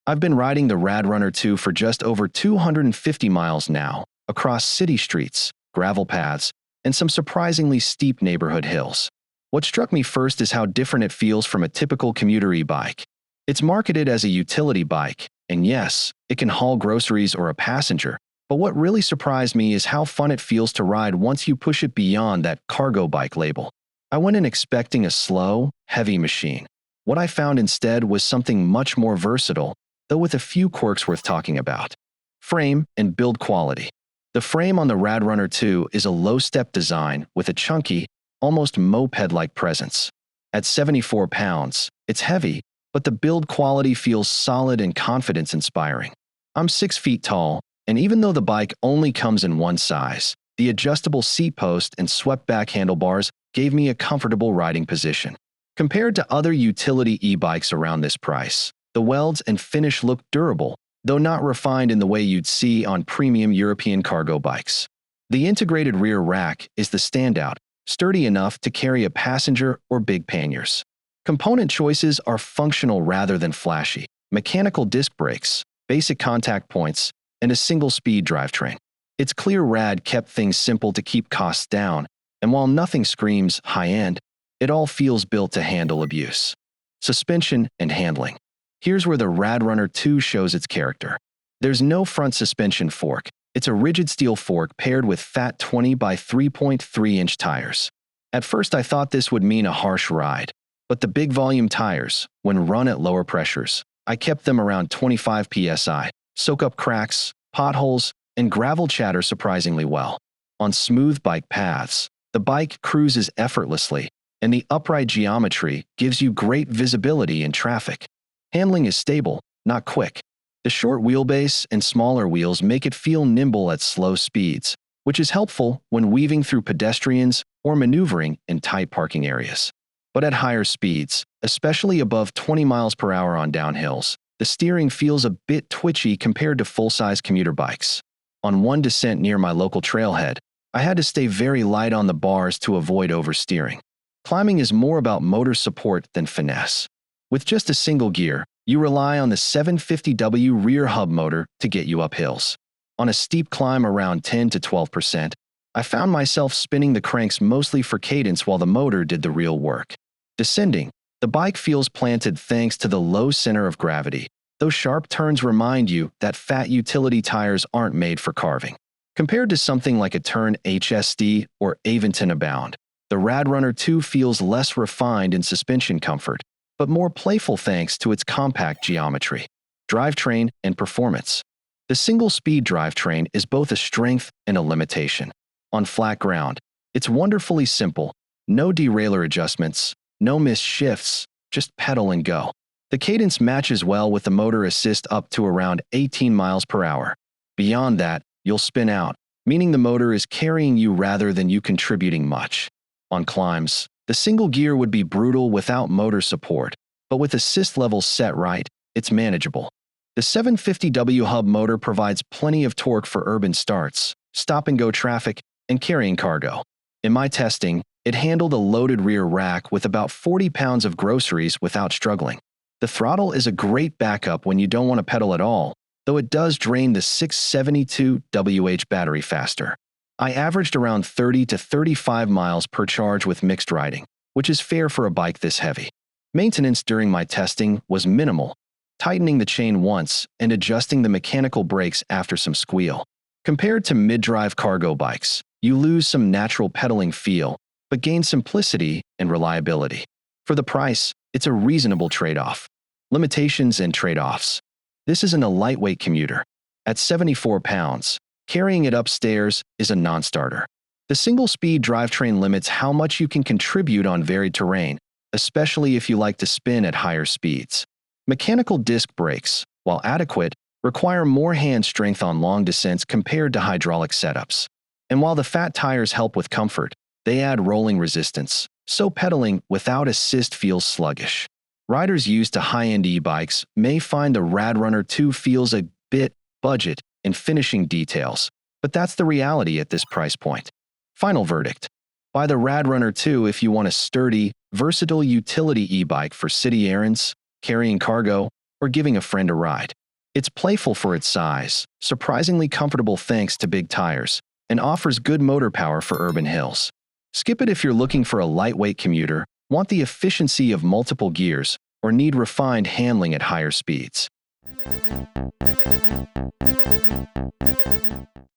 S1: I've been riding the RadRunner 2 for just over 250 miles now, across city streets, gravel paths, and some surprisingly steep neighborhood hills. What struck me first is how different it feels from a typical commuter e-bike. It's marketed as a utility bike, and yes, it can haul groceries or a passenger, but what really surprised me is how fun it feels to ride once you push it beyond that cargo bike label. I went in expecting a slow, heavy machine. What I found instead was something much more versatile, though with a few quirks worth talking about. Frame and build quality. The frame on the RadRunner 2 is a low-step design with a chunky, almost moped-like presence. At 74 pounds, it's heavy, but the build quality feels solid and confidence-inspiring. I'm 6 feet tall, and even though the bike only comes in one size, the adjustable seat post and swept-back handlebars gave me a comfortable riding position. Compared to other utility e-bikes around this price, the welds and finish look durable, though not refined in the way you'd see on premium European cargo bikes. The integrated rear rack is the standout, sturdy enough to carry a passenger or big panniers. Component choices are functional rather than flashy. Mechanical disc brakes, basic contact points, and a single-speed drivetrain. It's clear Rad kept things simple to keep costs down, and while nothing screams high-end, it all feels built to handle abuse. Suspension and handling. Here's where the RadRunner 2 shows its character. There's no front suspension fork. It's a rigid steel fork paired with fat 20 by 3.3-inch tires. At first I thought this would mean a harsh ride, but the big volume tires, when run at lower pressures, I kept them around 25 psi, soak up cracks, potholes, and gravel chatter surprisingly well. On smooth bike paths, the bike cruises effortlessly, and the upright geometry gives you great visibility in traffic. Handling is stable, not quick. The short wheelbase and smaller wheels make it feel nimble at slow speeds, which is helpful when weaving through pedestrians or maneuvering in tight parking areas. But at higher speeds, especially above 20 miles per hour on downhills, the steering feels a bit twitchy compared to full-size commuter bikes. On one descent near my local trailhead, I had to stay very light on the bars to avoid oversteering. Climbing is more about motor support than finesse. With just a single gear, you rely on the 750W rear hub motor to get you up hills. On a steep climb around 10 to 12%, I found myself spinning the cranks mostly for cadence while the motor did the real work. Descending, the bike feels planted thanks to the low center of gravity. Those sharp turns remind you that fat utility tires aren't made for carving. Compared to something like a Tern HSD or Aventine Abound, the RadRunner 2 feels less refined in suspension comfort, but more playful thanks to its compact geometry, drivetrain, and performance. The single-speed drivetrain is both a strength and a limitation. On flat ground, it's wonderfully simple, no derailleur adjustments, no missed shifts, just pedal and go. The cadence matches well with the motor assist up to around 18 miles per hour. Beyond that, you'll spin out, meaning the motor is carrying you rather than you contributing much. On climbs, the single gear would be brutal without motor support, but with assist levels set right, it's manageable. The 750W hub motor provides plenty of torque for urban starts, stop-and-go traffic, and carrying cargo. In my testing, it handled a loaded rear rack with about 40 pounds of groceries without struggling. The throttle is a great backup when you don't want to pedal at all, though it does drain the 672Wh battery faster. I averaged around 30 to 35 miles per charge with mixed riding, which is fair for a bike this heavy. Maintenance during my testing was minimal, tightening the chain once and adjusting the mechanical brakes after some squeal. Compared to mid-drive cargo bikes, you lose some natural pedaling feel, but gain simplicity and reliability. For the price, it's a reasonable trade-off. Limitations and trade-offs. This isn't a lightweight commuter. At 74 pounds, carrying it upstairs is a non-starter. The single-speed drivetrain limits how much you can contribute on varied terrain, especially if you like to spin at higher speeds. Mechanical disc brakes, while adequate, require more hand strength on long descents compared to hydraulic setups. And while the fat tires help with comfort, they add rolling resistance, so pedaling without assist feels sluggish. Riders used to high-end e-bikes may find the RadRunner 2 feels a bit budget in finishing details, but that's the reality at this price point. Final verdict. Buy the RadRunner 2 if you want a sturdy, versatile utility e-bike for city errands, carrying cargo, or giving a friend a ride. It's playful for its size, surprisingly comfortable thanks to big tires, and offers good motor power for urban hills. Skip it if you're looking for a lightweight commuter, want the efficiency of multiple gears, or need refined handling at higher speeds.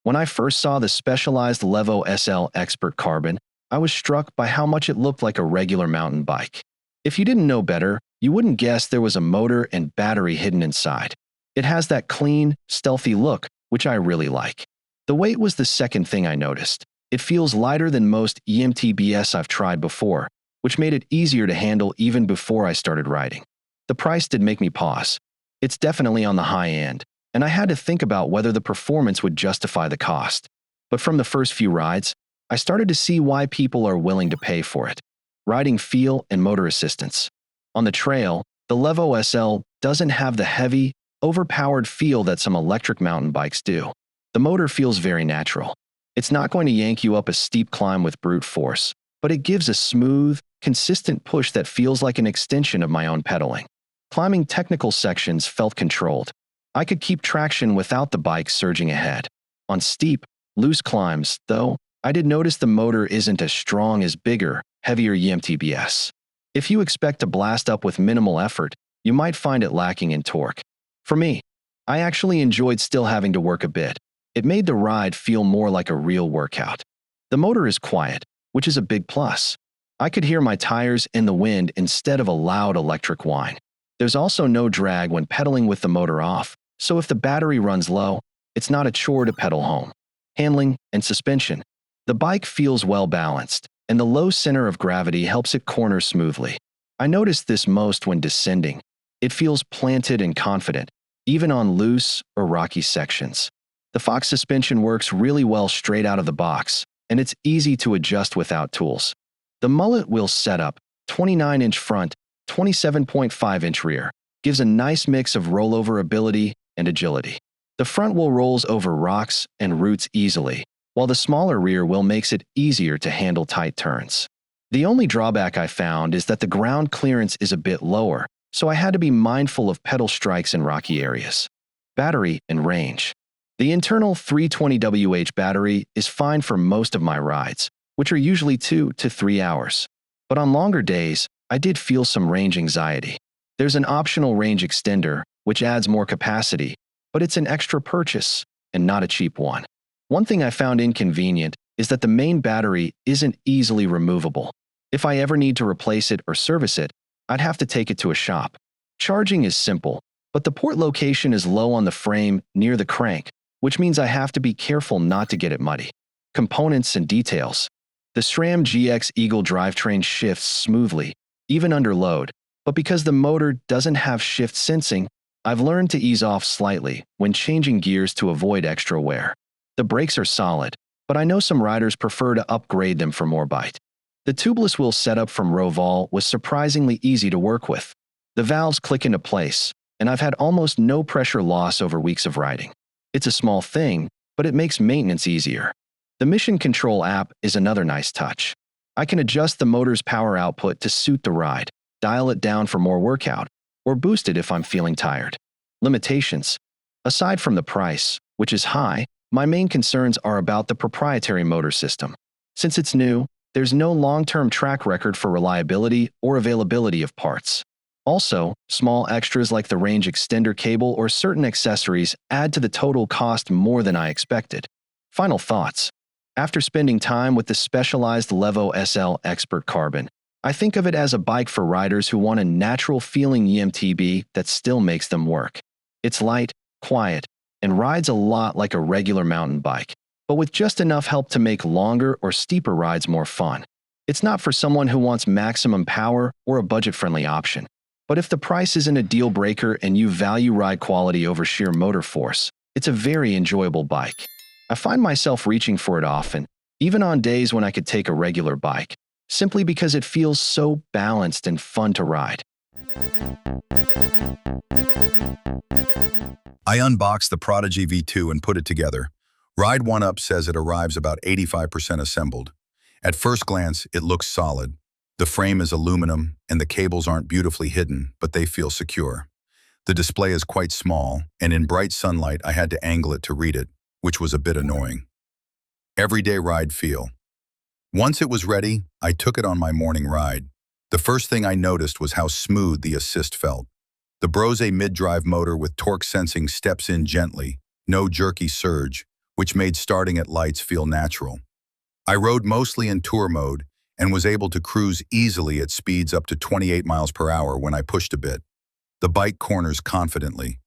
S1: When I first saw the specialized Levo SL Expert Carbon, I was struck by how much it looked like a regular mountain bike. If you didn't know better, you wouldn't guess there was a motor and battery hidden inside. It has that clean, stealthy look, which I really like. The weight was the second thing I noticed. It feels lighter than most EMTBS I've tried before, which made it easier to handle even before I started riding. The price did make me pause. It's definitely on the high end, and I had to think about whether the performance would justify the cost. But from the first few rides, I started to see why people are willing to pay for it. Riding feel and motor assistance. On the trail, the Levo SL doesn't have the heavy, overpowered feel that some electric mountain bikes do. The motor feels very natural. It's not going to yank you up a steep climb with brute force, but it gives a smooth, consistent push that feels like an extension of my own pedaling. Climbing technical sections felt controlled. I could keep traction without the bike surging ahead. On steep, loose climbs, though, I did notice the motor isn't as strong as bigger, heavier EMTBS. If you expect to blast up with minimal effort, you might find it lacking in torque. For me, I actually enjoyed still having to work a bit. It made the ride feel more like a real workout. The motor is quiet, which is a big plus. I could hear my tires in the wind instead of a loud electric whine. There's also no drag when pedaling with the motor off, so if the battery runs low, it's not a chore to pedal home. Handling and suspension. The bike feels well balanced, and the low center of gravity helps it corner smoothly. I noticed this most when descending. It feels planted and confident, even on loose or rocky sections. The Fox suspension works really well straight out of the box, and it's easy to adjust without tools. The mullet wheel setup, 29-inch front, 27.5-inch rear, gives a nice mix of rollover ability and agility. The front wheel rolls over rocks and roots easily, while the smaller rear wheel makes it easier to handle tight turns. The only drawback I found is that the ground clearance is a bit lower, so I had to be mindful of pedal strikes in rocky areas. Battery and range. The internal 320 WH battery is fine for most of my rides, which are usually 2 to 3 hours. But on longer days, I did feel some range anxiety. There's an optional range extender, which adds more capacity, but it's an extra purchase and not a cheap one. One thing I found inconvenient is that the main battery isn't easily removable. If I ever need to replace it or service it, I'd have to take it to a shop. Charging is simple, but the port location is low on the frame near the crank, which means I have to be careful not to get it muddy. Components and details. The SRAM GX Eagle drivetrain shifts smoothly, even under load, but because the motor doesn't have shift sensing, I've learned to ease off slightly when changing gears to avoid extra wear. The brakes are solid, but I know some riders prefer to upgrade them for more bite. The tubeless wheel setup from Roval was surprisingly easy to work with. The valves click into place, and I've had almost no pressure loss over weeks of riding. It's a small thing, but it makes maintenance easier. The Mission Control app is another nice touch. I can adjust the motor's power output to suit the ride, dial it down for more workout, or boost it if I'm feeling tired. Limitations. Aside from the price, which is high, my main concerns are about the proprietary motor system. Since it's new, there's no long-term track record for reliability or availability of parts. Also, small extras like the range extender cable or certain accessories add to the total cost more than I expected. Final thoughts. After spending time with the specialized Levo SL Expert Carbon, I think of it as a bike for riders who want a natural-feeling EMTB that still makes them work. It's light, quiet, and rides a lot like a regular mountain bike, but with just enough help to make longer or steeper rides more fun. It's not for someone who wants maximum power or a budget-friendly option, but if the price isn't a deal breaker and you value ride quality over sheer motor force, it's a very enjoyable bike. I find myself reaching for it often, even on days when I could take a regular bike, simply because it feels so balanced and fun to ride.
S2: I unboxed the Prodigy V2 and put it together. Ride1Up says it arrives about 85% assembled. At first glance, it looks solid. The frame is aluminum, and the cables aren't beautifully hidden, but they feel secure. The display is quite small, and in bright sunlight, I had to angle it to read it, which was a bit annoying. Everyday ride feel. Once it was ready, I took it on my morning ride. The first thing I noticed was how smooth the assist felt. The Brose mid-drive motor with torque sensing steps in gently, no jerky surge, which made starting at lights feel natural. I rode mostly in tour mode and was able to cruise easily at speeds up to 28 miles per hour when I pushed a bit. The bike corners confidently.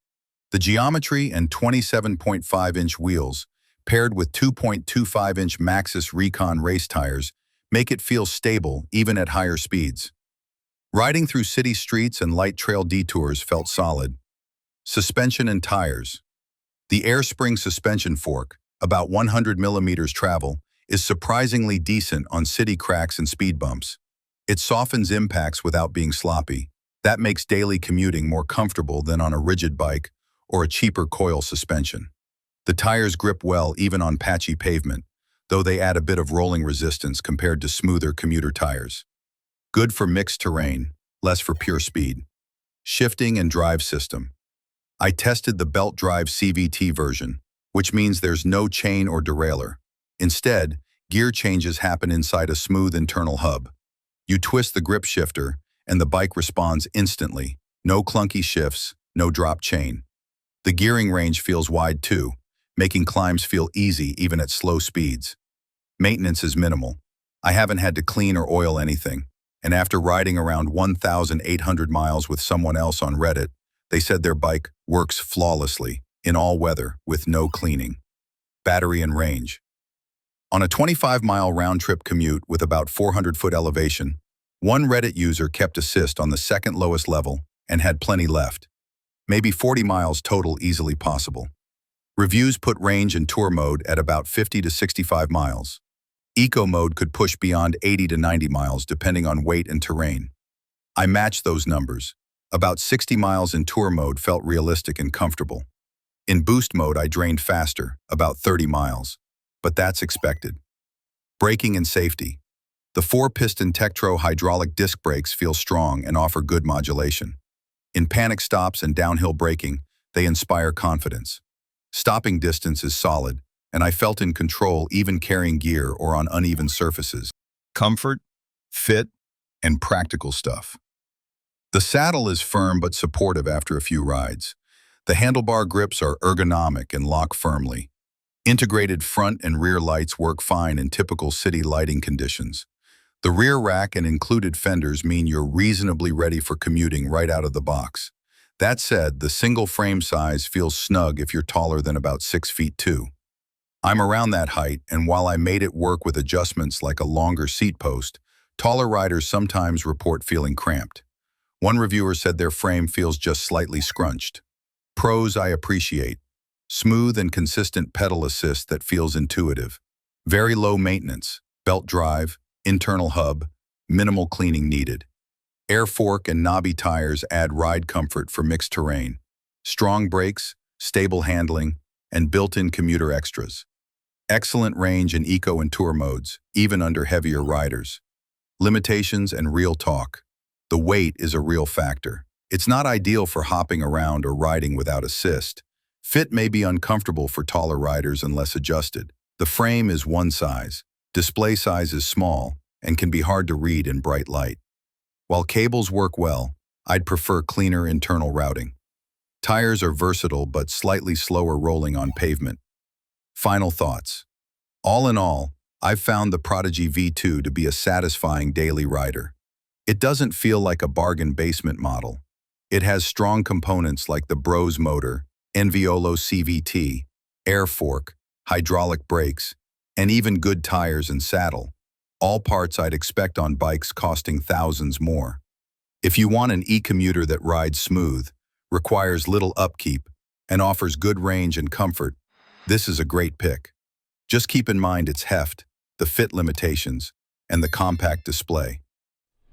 S2: The geometry and 27.5-inch wheels, paired with 2.25-inch Maxxis Recon race tires, make it feel stable even at higher speeds. Riding through city streets and light trail detours felt solid. Suspension and tires. The air spring suspension fork, about 100 millimeters travel, is surprisingly decent on city cracks and speed bumps. It softens impacts without being sloppy. That makes daily commuting more comfortable than on a rigid bike or a cheaper coil suspension. The tires grip well even on patchy pavement, though they add a bit of rolling resistance compared to smoother commuter tires. Good for mixed terrain, less for pure speed. Shifting and drive system. I tested the belt drive CVT version, which means there's no chain or derailleur. Instead, gear changes happen inside a smooth internal hub. You twist the grip shifter, and the bike responds instantly. No clunky shifts, no drop chain. The gearing range feels wide too, making climbs feel easy even at slow speeds. Maintenance is minimal. I haven't had to clean or oil anything, and after riding around 1,800 miles with someone else on Reddit, they said their bike works flawlessly, in all weather, with no cleaning. Battery and range. On a 25-mile round-trip commute with about 400-foot elevation, one Reddit user kept assist on the second lowest level and had plenty left. Maybe 40 miles total easily possible. Reviews put range in tour mode at about 50 to 65 miles. Eco mode could push beyond 80 to 90 miles depending on weight and terrain. I matched those numbers. About 60 miles in tour mode felt realistic and comfortable. In boost mode, I drained faster, about 30 miles. But that's expected. Braking and safety. The 4-piston Tektro hydraulic disc brakes feel strong and offer good modulation. In panic stops and downhill braking, they inspire confidence. Stopping distance is solid, and I felt in control even carrying gear or on uneven surfaces. Comfort, fit, and practical stuff. The saddle is firm but supportive after a few rides. The handlebar grips are ergonomic and lock firmly. Integrated front and rear lights work fine in typical city lighting conditions. The rear rack and included fenders mean you're reasonably ready for commuting right out of the box. That said, the single frame size feels snug if you're taller than about 6'2". I'm around that height, and while I made it work with adjustments like a longer seat post, taller riders sometimes report feeling cramped. One reviewer said their frame feels just slightly scrunched. Pros I appreciate. Smooth and consistent pedal assist that feels intuitive. Very low maintenance, belt drive, internal hub, minimal cleaning needed. Air fork and knobby tires add ride comfort for mixed terrain. Strong brakes, stable handling, and built-in commuter extras. Excellent range in eco and tour modes, even under heavier riders. Limitations and real talk. The weight is a real factor. It's not ideal for hopping around or riding without assist. Fit may be uncomfortable for taller riders unless adjusted. The frame is one size. Display size is small and can be hard to read in bright light. While cables work well, I'd prefer cleaner internal routing. Tires are versatile but slightly slower rolling on pavement. Final thoughts. All in all, I've found the Prodigy V2 to be a satisfying daily rider. It doesn't feel like a bargain basement model. It has strong components like the Brose motor, Enviolo CVT, air fork, hydraulic brakes, and even good tires and saddle. All parts I'd expect on bikes costing thousands more. If you want an e-commuter that rides smooth, requires little upkeep, and offers good range and comfort, this is a great pick. Just keep in mind its heft, the fit limitations, and the compact display.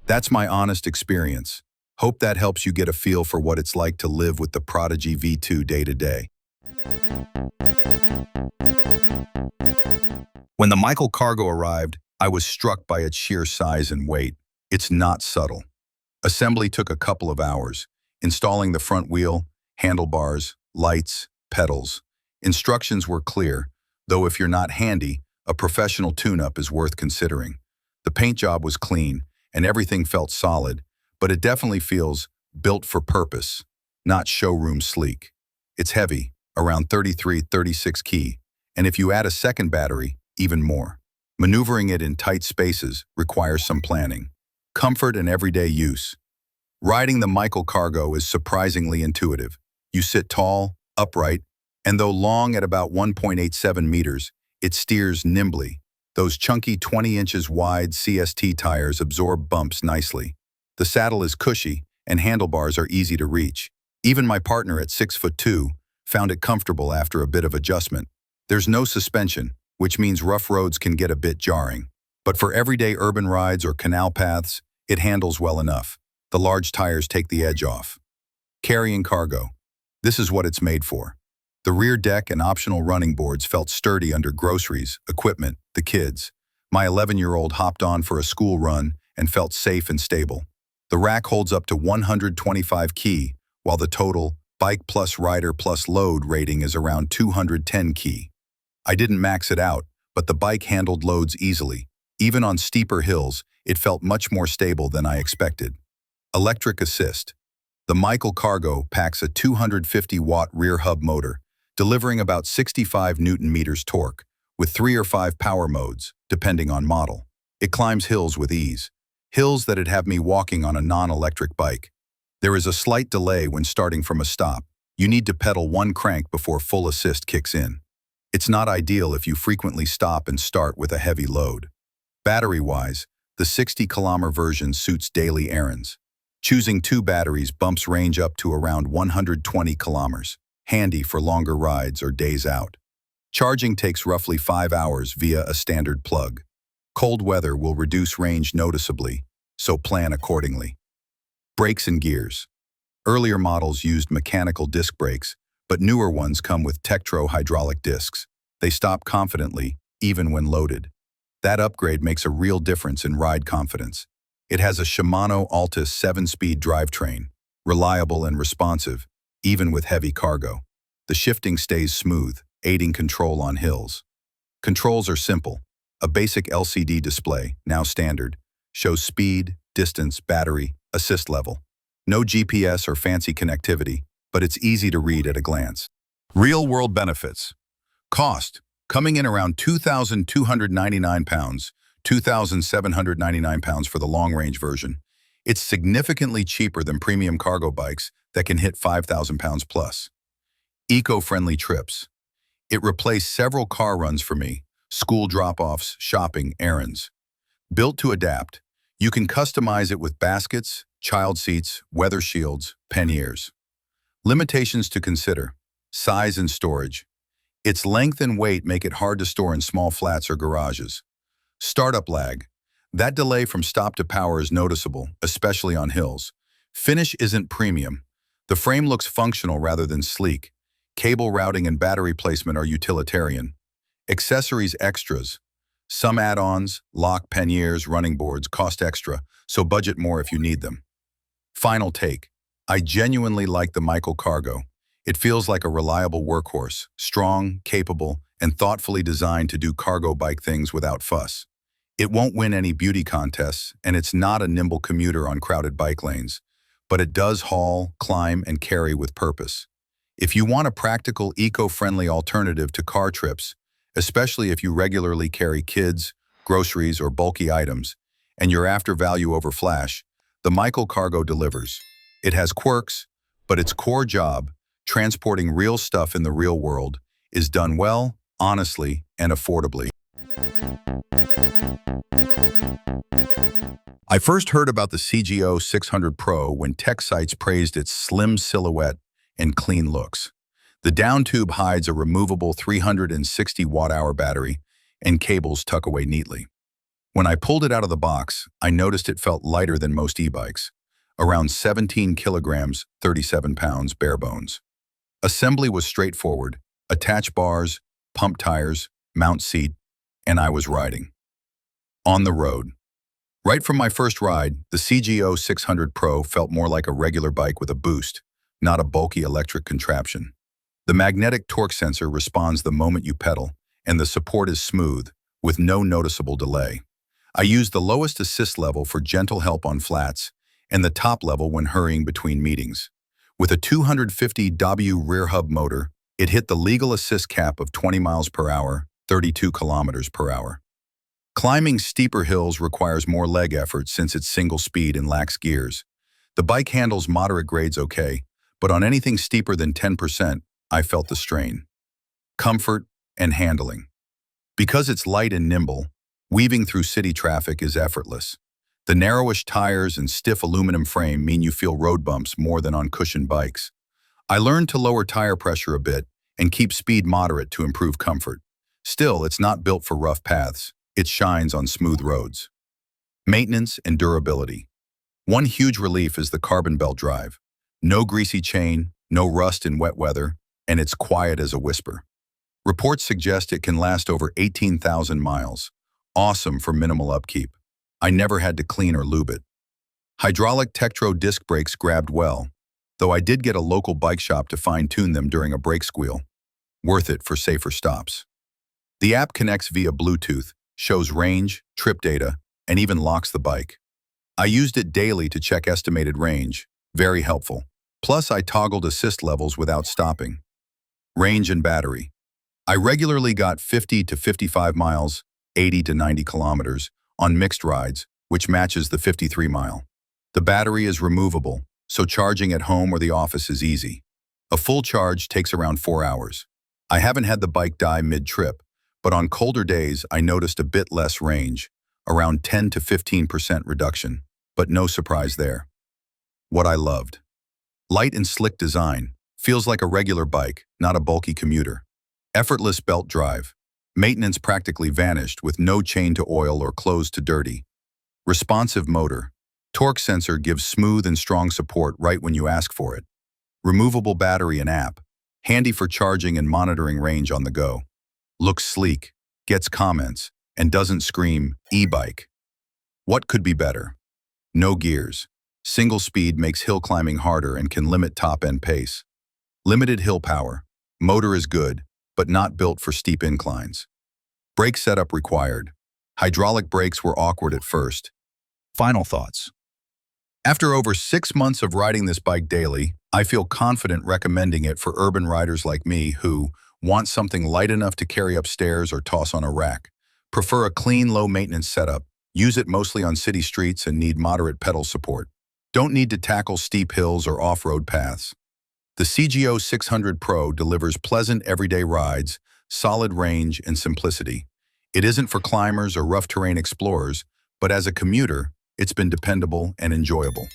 S2: That's my honest experience. Hope that helps you get a feel for what it's like to live with the Prodigy V2 day to day. When the Mycle Cargo arrived, I was struck by its sheer size and weight. It's not subtle. Assembly took a couple of hours, installing the front wheel, handlebars, lights, pedals. Instructions were clear, though if you're not handy, a professional tune-up is worth considering. The paint job was clean, and everything felt solid, but it definitely feels built for purpose, not showroom sleek. It's heavy, around 33-36 kg, and if you add a second battery, even more. Maneuvering it in tight spaces requires some planning. Comfort and everyday use. Riding the Mycle Cargo is surprisingly intuitive. You sit tall, upright, and though long at about 1.87 meters, it steers nimbly. Those chunky 20 inches wide CST tires absorb bumps nicely. The saddle is cushy, and handlebars are easy to reach. Even my partner at 6'2" found it comfortable after a bit of adjustment. There's no suspension, which means rough roads can get a bit jarring. But for everyday urban rides or canal paths, it handles well enough. The large tires take the edge off. Carrying cargo. This is what it's made for. The rear deck and optional running boards felt sturdy under groceries, equipment, the kids. My 11-year-old hopped on for a school run and felt safe and stable. The rack holds up to 125 kg, while the total bike plus rider plus load rating is around 210 kg. I didn't max it out, but the bike handled loads easily. Even on steeper hills, it felt much more stable than I expected. Electric assist. The Mycle Cargo packs a 250-watt rear hub motor, delivering about 65 Newton-meters torque, with 3 or 5 power modes, depending on model. It climbs hills with ease, hills that'd have me walking on a non-electric bike. There is a slight delay when starting from a stop. You need to pedal one crank before full assist kicks in. It's not ideal if you frequently stop and start with a heavy load. Battery-wise, the 60-kilometer version suits daily errands. Choosing 2 batteries bumps range up to around 120 kilometers, handy for longer rides or days out. Charging takes roughly 5 hours via a standard plug. Cold weather will reduce range noticeably, so plan accordingly. Brakes and gears. Earlier models used mechanical disc brakes, but newer ones come with Tektro hydraulic discs. They stop confidently, even when loaded. That upgrade makes a real difference in ride confidence. It has a Shimano Altus 7-speed drivetrain, reliable and responsive, even with heavy cargo. The shifting stays smooth, aiding control on hills. Controls are simple. A basic LCD display, now standard, shows speed, distance, battery, assist level. No GPS or fancy connectivity, but it's easy to read at a glance. Real-world benefits. Cost, coming in around £2,299, £2,799 for the long-range version. It's significantly cheaper than premium cargo bikes that can hit £5,000 plus. Eco-friendly trips. It replaced several car runs for me, school drop-offs, shopping, errands. Built to adapt, you can customize it with baskets, child seats, weather shields, panniers. Limitations to consider. Size and storage. Its length and weight make it hard to store in small flats or garages. Startup lag. That delay from stop to power is noticeable, especially on hills. Finish isn't premium. The frame looks functional rather than sleek. Cable routing and battery placement are utilitarian. Accessories extras. Some add-ons, lock, panniers, running boards cost extra, so budget more if you need them. Final take. I genuinely like the Mycle Cargo. It feels like a reliable workhorse, strong, capable, and thoughtfully designed to do cargo bike things without fuss. It won't win any beauty contests, and it's not a nimble commuter on crowded bike lanes, but it does haul, climb, and carry with purpose. If you want a practical, eco-friendly alternative to car trips, especially if you regularly carry kids, groceries, or bulky items, and you're after value over flash, the Mycle Cargo delivers. It has quirks, but its core job, transporting real stuff in the real world, is done well, honestly, and affordably. I first heard about the CGO600 Pro when tech sites praised its slim silhouette and clean looks. The down tube hides a removable 360 watt-hour battery, and cables tuck away neatly. When I pulled it out of the box, I noticed it felt lighter than most e-bikes, around 17 kilograms, 37 pounds bare bones. Assembly was straightforward: attach bars, pump tires, mount seat, and I was riding. On the road. Right from my first ride, the CGO600 Pro felt more like a regular bike with a boost, not a bulky electric contraption. The magnetic torque sensor responds the moment you pedal, and the support is smooth, with no noticeable delay. I used the lowest assist level for gentle help on flats, and the top level when hurrying between meetings. With a 250 WAU rear hub motor, it hit the legal assist cap of 20 miles per hour, 32 kilometers per hour. Climbing steeper hills requires more leg effort since it's single speed and lacks gears. The bike handles moderate grades okay, but on anything steeper than 10%, I felt the strain. Comfort and handling. Because it's light and nimble, weaving through city traffic is effortless. The narrowish tires and stiff aluminum frame mean you feel road bumps more than on cushioned bikes. I learned to lower tire pressure a bit and keep speed moderate to improve comfort. Still, it's not built for rough paths. It shines on smooth roads. Maintenance and durability. One huge relief is the carbon belt drive. No greasy chain, no rust in wet weather, and it's quiet as a whisper. Reports suggest it can last over 18,000 miles. Awesome for minimal upkeep. I never had to clean or lube it. Hydraulic Tektro disc brakes grabbed well, though I did get a local bike shop to fine-tune them during a brake squeal. Worth it for safer stops. The app connects via Bluetooth, shows range, trip data, and even locks the bike. I used it daily to check estimated range. Very helpful. Plus, I toggled assist levels without stopping. Range and battery. I regularly got 50 to 55 miles, 80 to 90 kilometers, on mixed rides, which matches the 53-mile. The battery is removable, so charging at home or the office is easy. A full charge takes around 4 hours. I haven't had the bike die mid-trip, but on colder days I noticed a bit less range, around 10 to 15% reduction, but no surprise there. What I loved. Light and slick design, feels like a regular bike, not a bulky commuter. Effortless belt drive. Maintenance practically vanished with no chain to oil or clothes to dirty. Responsive motor. Torque sensor gives smooth and strong support right when you ask for it. Removable battery and app. Handy for charging and monitoring range on the go. Looks sleek, gets comments, and doesn't scream, e-bike. What could be better? No gears. Single speed makes hill climbing harder and can limit top-end pace. Limited hill power. Motor is good, but not built for steep inclines. Brake setup required. Hydraulic brakes were awkward at first. Final thoughts. After over 6 months of riding this bike daily, I feel confident recommending it for urban riders like me who want something light enough to carry upstairs or toss on a rack. Prefer a clean, low-maintenance setup. Use it mostly on city streets and need moderate pedal support. Don't need to tackle steep hills or off-road paths. The CGO600 Pro delivers pleasant everyday rides, solid range, and simplicity. It isn't for climbers or rough terrain explorers, but as a commuter, it's been dependable and enjoyable.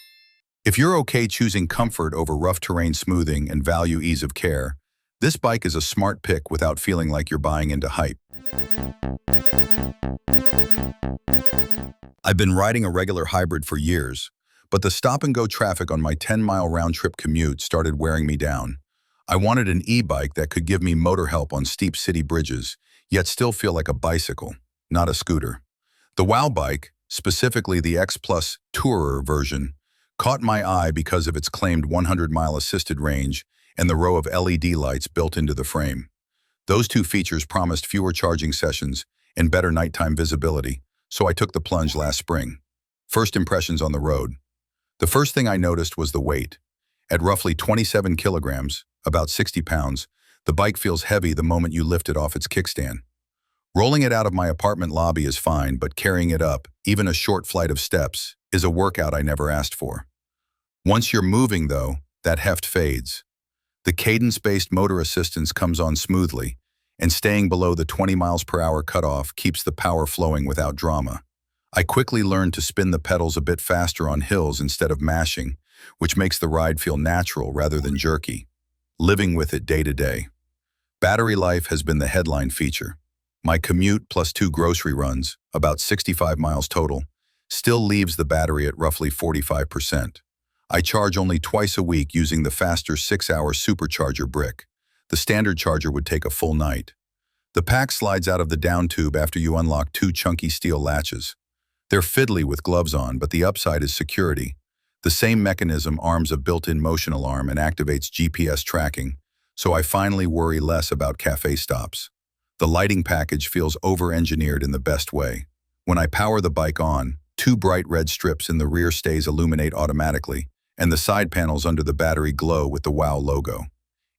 S2: If you're okay choosing comfort over rough terrain smoothing and value ease of care, this bike is a smart pick without feeling like you're buying into hype. I've been riding a regular hybrid for years, but the stop-and-go traffic on my 10-mile round-trip commute started wearing me down. I wanted an e-bike that could give me motor help on steep city bridges, yet still feel like a bicycle, not a scooter. The WAU Bike, specifically the X Plus Tourer version, caught my eye because of its claimed 100-mile assisted range and the row of LED lights built into the frame. Those two features promised fewer charging sessions and better nighttime visibility, so I took the plunge last spring. First impressions on the road. The first thing I noticed was the weight. At roughly 27 kilograms, about 60 pounds, the bike feels heavy the moment you lift it off its kickstand. Rolling it out of my apartment lobby is fine, but carrying it up, even a short flight of steps, is a workout I never asked for. Once you're moving, though, that heft fades. The cadence-based motor assistance comes on smoothly, and staying below the 20 miles per hour cutoff keeps the power flowing without drama. I quickly learned to spin the pedals a bit faster on hills instead of mashing, which makes the ride feel natural rather than jerky. Living with it day to day. Battery life has been the headline feature. My commute plus 2 grocery runs, about 65 miles total, still leaves the battery at roughly 45%. I charge only twice a week using the faster 6-hour supercharger brick. The standard charger would take a full night. The pack slides out of the down tube after you unlock 2 chunky steel latches. They're fiddly with gloves on, but the upside is security. The same mechanism arms a built-in motion alarm and activates GPS tracking, so I finally worry less about cafe stops. The lighting package feels over-engineered in the best way. When I power the bike on, 2 bright red strips in the rear stays illuminate automatically, and the side panels under the battery glow with the WAU logo.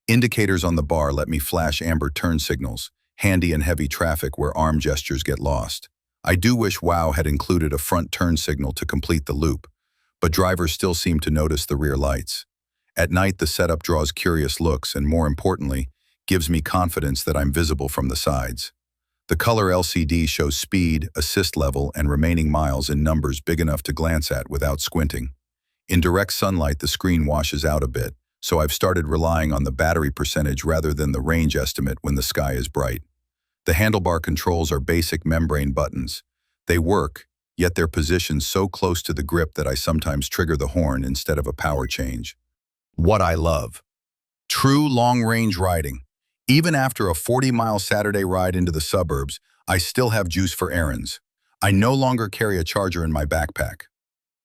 S2: Indicators on the bar let me flash amber turn signals, handy in heavy traffic where arm gestures get lost. I do wish WAU had included a front turn signal to complete the loop, but drivers still seem to notice the rear lights. At night, the setup draws curious looks and, more importantly, gives me confidence that I'm visible from the sides. The color LCD shows speed, assist level, and remaining miles in numbers big enough to glance at without squinting. In direct sunlight, the screen washes out a bit, so I've started relying on the battery percentage rather than the range estimate when the sky is bright. The handlebar controls are basic membrane buttons. They work, yet they're positioned so close to the grip that I sometimes trigger the horn instead of a power change. What I love. True long-range riding. Even after a 40-mile Saturday ride into the suburbs, I still have juice for errands. I no longer carry a charger in my backpack.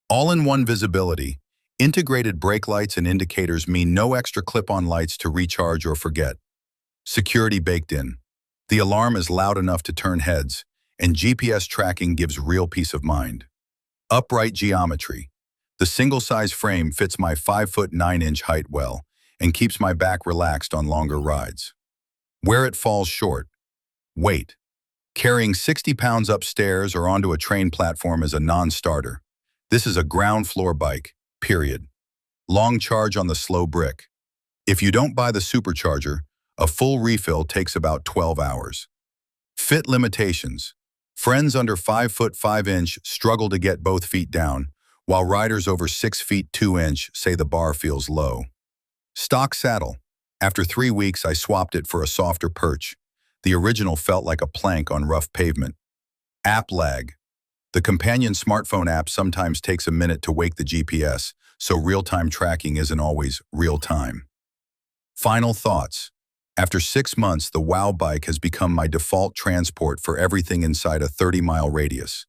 S2: All-in-one visibility, integrated brake lights and indicators mean no extra clip-on lights to recharge or forget. Security baked in. The alarm is loud enough to turn heads, and GPS tracking gives real peace of mind. Upright geometry. The single-size frame fits my 5'9" height well and keeps my back relaxed on longer rides. Where it falls short. Weight. Carrying 60 pounds upstairs or onto a train platform is a non-starter. This is a ground floor bike, period. Long charge on the slow brick. If you don't buy the supercharger, a full refill takes about 12 hours. Fit limitations. Friends under 5'5" struggle to get both feet down, while riders over 6'2" say the bar feels low. Stock saddle. After 3 weeks, I swapped it for a softer perch. The original felt like a plank on rough pavement. App lag. The companion smartphone app sometimes takes a minute to wake the GPS, so real-time tracking isn't always real-time. Final thoughts. After 6 months, the WAU bike has become my default transport for everything inside a 30-mile radius.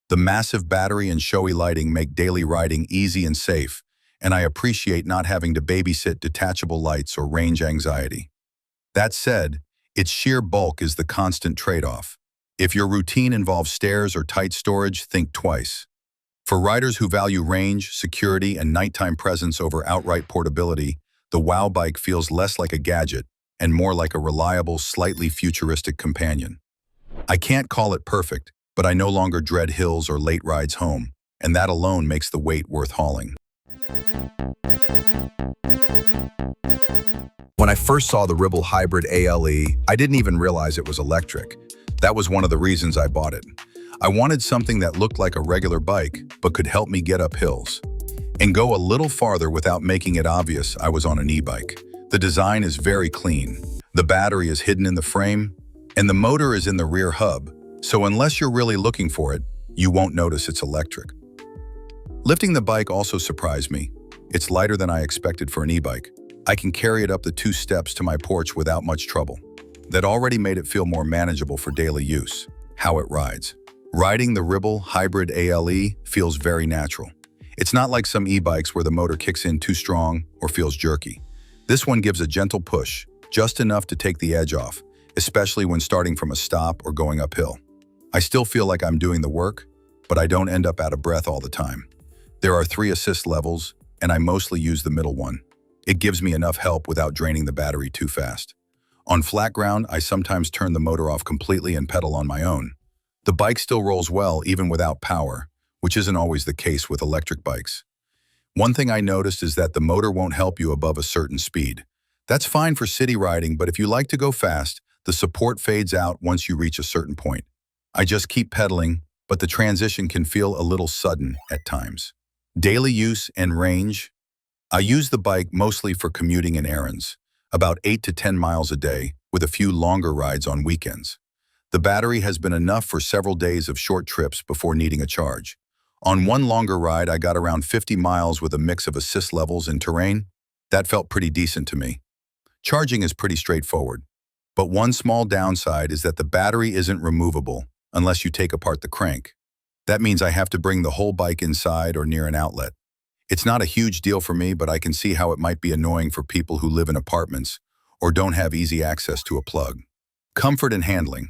S2: The massive battery and showy lighting make daily riding easy and safe, and I appreciate not having to babysit detachable lights or range anxiety. That said, its sheer bulk is the constant trade-off. If your routine involves stairs or tight storage, think twice. For riders who value range, security, and nighttime presence over outright portability, the WAU bike feels less like a gadget and more like a reliable, slightly futuristic companion. I can't call it perfect, but I no longer dread hills or late rides home, and that alone makes the wait worth hauling. When I first saw the Ribble Hybrid ALE, I didn't even realize it was electric. That was one of the reasons I bought it. I wanted something that looked like a regular bike, but could help me get up hills and go a little farther without making it obvious I was on an e-bike. The design is very clean. The battery is hidden in the frame, and the motor is in the rear hub, so unless you're really looking for it, you won't notice it's electric. Lifting the bike also surprised me. It's lighter than I expected for an e-bike. I can carry it up the 2 steps to my porch without much trouble. That already made it feel more manageable for daily use. How it rides. Riding the Ribble Hybrid ALE feels very natural. It's not like some e-bikes where the motor kicks in too strong or feels jerky. This one gives a gentle push, just enough to take the edge off, especially when starting from a stop or going uphill. I still feel like I'm doing the work, but I don't end up out of breath all the time. There are 3 assist levels, and I mostly use the middle one. It gives me enough help without draining the battery too fast. On flat ground, I sometimes turn the motor off completely and pedal on my own. The bike still rolls well even without power, which isn't always the case with electric bikes. One thing I noticed is that the motor won't help you above a certain speed. That's fine for city riding, but if you like to go fast, the support fades out once you reach a certain point. I just keep pedaling, but the transition can feel a little sudden at times. Daily use and range. I use the bike mostly for commuting and errands, about 8 to 10 miles a day, with a few longer rides on weekends. The battery has been enough for several days of short trips before needing a charge. On one longer ride, I got around 50 miles with a mix of assist levels and terrain. That felt pretty decent to me. Charging is pretty straightforward, but one small downside is that the battery isn't removable unless you take apart the crank. That means I have to bring the whole bike inside or near an outlet. It's not a huge deal for me, but I can see how it might be annoying for people who live in apartments or don't have easy access to a plug. Comfort and handling.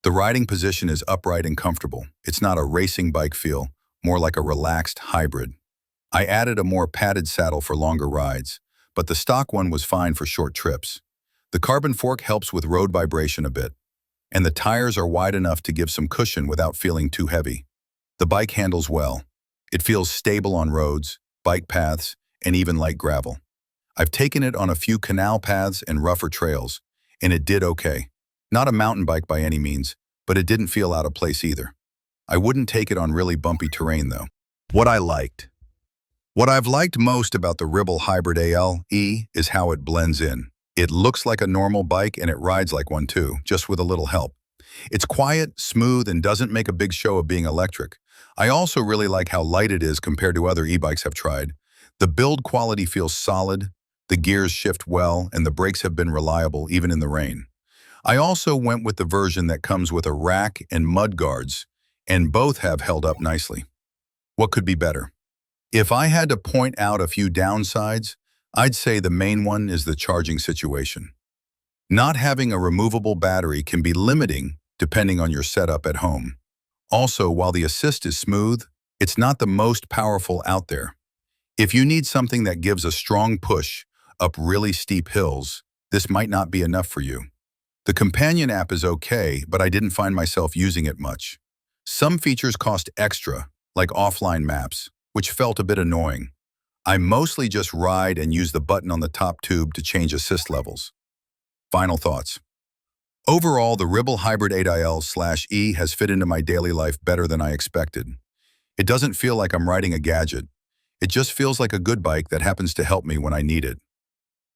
S2: The riding position is upright and comfortable. It's not a racing bike feel, more like a relaxed hybrid. I added a more padded saddle for longer rides, but the stock one was fine for short trips. The carbon fork helps with road vibration a bit, and the tires are wide enough to give some cushion without feeling too heavy. The bike handles well. It feels stable on roads, bike paths, and even light gravel. I've taken it on a few canal paths and rougher trails, and it did okay. Not a mountain bike by any means, but it didn't feel out of place either. I wouldn't take it on really bumpy terrain though. What I've liked most about the Ribble Hybrid ALE is how it blends in. It looks like a normal bike and it rides like one too, just with a little help. It's quiet, smooth, and doesn't make a big show of being electric. I also really like how light it is compared to other e-bikes I've tried. The build quality feels solid, the gears shift well, and the brakes have been reliable even in the rain. I also went with the version that comes with a rack and mud guards, and both have held up nicely. What could be better? If I had to point out a few downsides, I'd say the main one is the charging situation. Not having a removable battery can be limiting depending on your setup at home. Also, while the assist is smooth, it's not the most powerful out there. If you need something that gives a strong push up really steep hills, this might not be enough for you. The companion app is okay, but I didn't find myself using it much. Some features cost extra, like offline maps, which felt a bit annoying. I mostly just ride and use the button on the top tube to change assist levels. Final thoughts. Overall, the Ribble Hybrid 8IL/E has fit into my daily life better than I expected. It doesn't feel like I'm riding a gadget. It just feels like a good bike that happens to help me when I need it.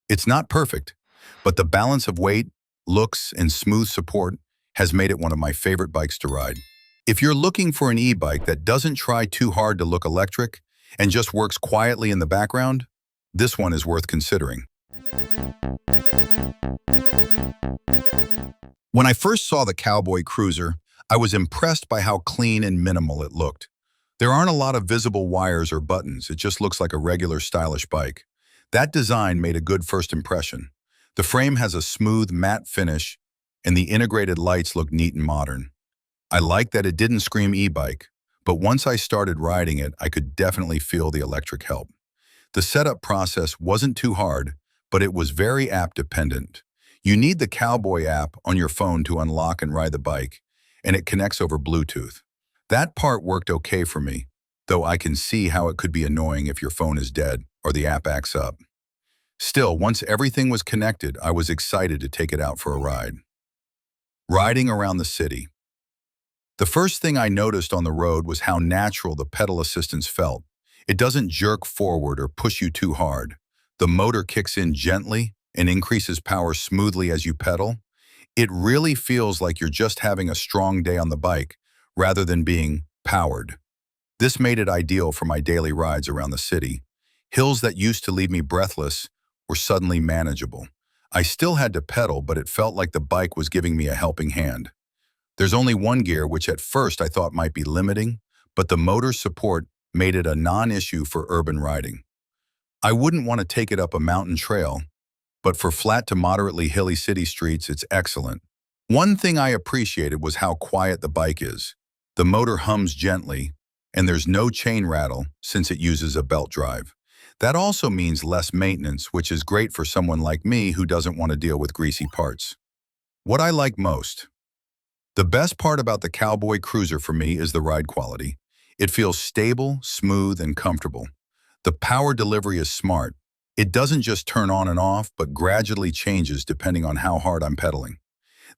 S2: It's not perfect, but the balance of weight, looks, and smooth support has made it one of my favorite bikes to ride. If you're looking for an e-bike that doesn't try too hard to look electric and just works quietly in the background, this one is worth considering. When I first saw the Cowboy Cruiser, I was impressed by how clean and minimal it looked. There aren't a lot of visible wires or buttons, it just looks like a regular stylish bike. That design made a good first impression. The frame has a smooth matte finish, and the integrated lights look neat and modern. I like that it didn't scream e-bike, but once I started riding it, I could definitely feel the electric help. The setup process wasn't too hard, but it was very app-dependent. You need the Cowboy app on your phone to unlock and ride the bike, and it connects over Bluetooth. That part worked okay for me, though I can see how it could be annoying if your phone is dead or the app acts up. Still, once everything was connected, I was excited to take it out for a ride. Riding around the city. The first thing I noticed on the road was how natural the pedal assistance felt. It doesn't jerk forward or push you too hard. The motor kicks in gently and increases power smoothly as you pedal. It really feels like you're just having a strong day on the bike rather than being powered. This made it ideal for my daily rides around the city. Hills that used to leave me breathless were suddenly manageable. I still had to pedal, but it felt like the bike was giving me a helping hand. There's only one gear, which at first I thought might be limiting, but the motor support made it a non-issue for urban riding. I wouldn't want to take it up a mountain trail, but for flat to moderately hilly city streets, it's excellent. One thing I appreciated was how quiet the bike is. The motor hums gently, and there's no chain rattle since it uses a belt drive. That also means less maintenance, which is great for someone like me who doesn't want to deal with greasy parts. What I like most. The best part about the Cowboy Cruiser for me is the ride quality. It feels stable, smooth, and comfortable. The power delivery is smart. It doesn't just turn on and off, but gradually changes depending on how hard I'm pedaling.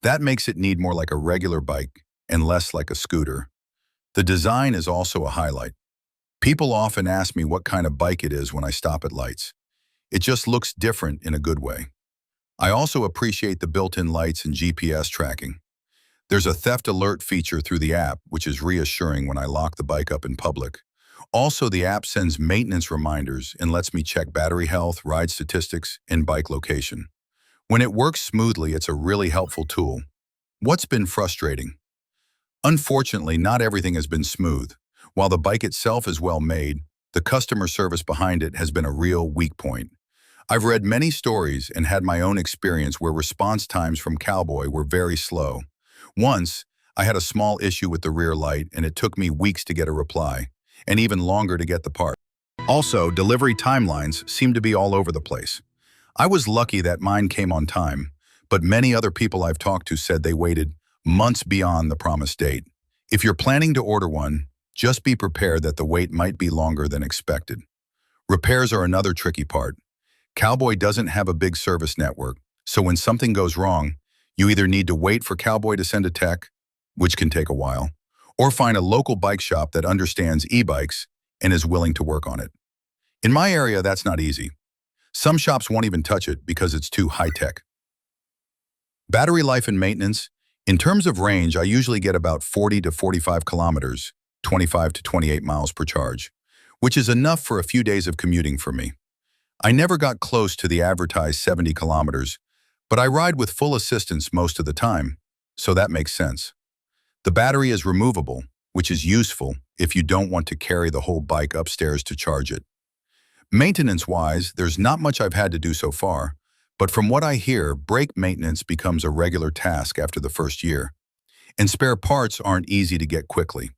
S2: That makes it need more like a regular bike and less like a scooter. The design is also a highlight. People often ask me what kind of bike it is when I stop at lights. It just looks different in a good way. I also appreciate the built-in lights and GPS tracking. There's a theft alert feature through the app, which is reassuring when I lock the bike up in public. Also, the app sends maintenance reminders and lets me check battery health, ride statistics, and bike location. When it works smoothly, it's a really helpful tool. What's been frustrating? Unfortunately, not everything has been smooth. While the bike itself is well made, the customer service behind it has been a real weak point. I've read many stories and had my own experience where response times from Cowboy were very slow. Once, I had a small issue with the rear light and it took me weeks to get a reply, and even longer to get the part. Also, delivery timelines seem to be all over the place. I was lucky that mine came on time, but many other people I've talked to said they waited months beyond the promised date. If you're planning to order one, just be prepared that the wait might be longer than expected. Repairs are another tricky part. Cowboy doesn't have a big service network, so when something goes wrong, you either need to wait for Cowboy to send a tech, which can take a while, or find a local bike shop that understands e-bikes and is willing to work on it. In my area, that's not easy. Some shops won't even touch it because it's too high-tech. Battery life and maintenance. In terms of range, I usually get about 40 to 45 kilometers, 25 to 28 miles per charge, which is enough for a few days of commuting for me. I never got close to the advertised 70 kilometers, but I ride with full assistance most of the time, so that makes sense. The battery is removable, which is useful if you don't want to carry the whole bike upstairs to charge it. Maintenance-wise, there's not much I've had to do so far, but from what I hear, brake maintenance becomes a regular task after the first year, and spare parts aren't easy to get quickly.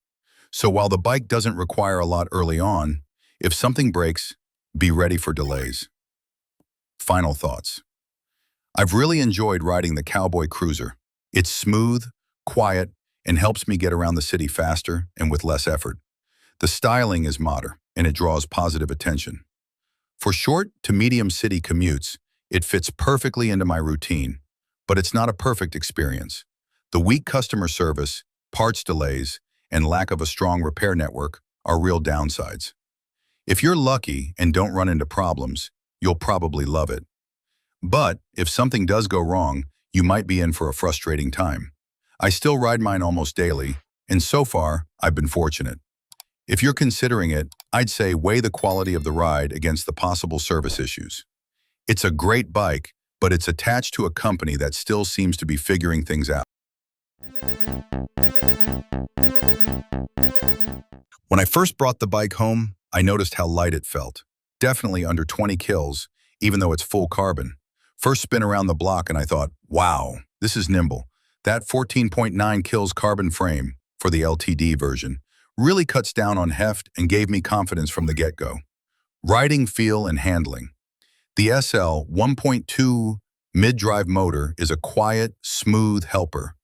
S2: So while the bike doesn't require a lot early on, if something breaks, be ready for delays. Final thoughts. I've really enjoyed riding the Cowboy Cruiser. It's smooth, quiet, and helps me get around the city faster and with less effort. The styling is modern, and it draws positive attention. For short to medium city commutes, it fits perfectly into my routine, but it's not a perfect experience. The weak customer service, parts delays, and lack of a strong repair network are real downsides. If you're lucky and don't run into problems, you'll probably love it. But if something does go wrong, you might be in for a frustrating time. I still ride mine almost daily, and so far, I've been fortunate. If you're considering it, I'd say weigh the quality of the ride against the possible service issues. It's a great bike, but it's attached to a company that still seems to be figuring things out. When I first brought the bike home, I noticed how light it felt. Definitely under 20 kills, even though it's full carbon. First spin around the block and I thought, wow, this is nimble. That 14.9 kills carbon frame, for the LTD version, really cuts down on heft and gave me confidence from the get-go. Riding feel and handling. The SL 1.2 mid-drive motor is a quiet, smooth helper.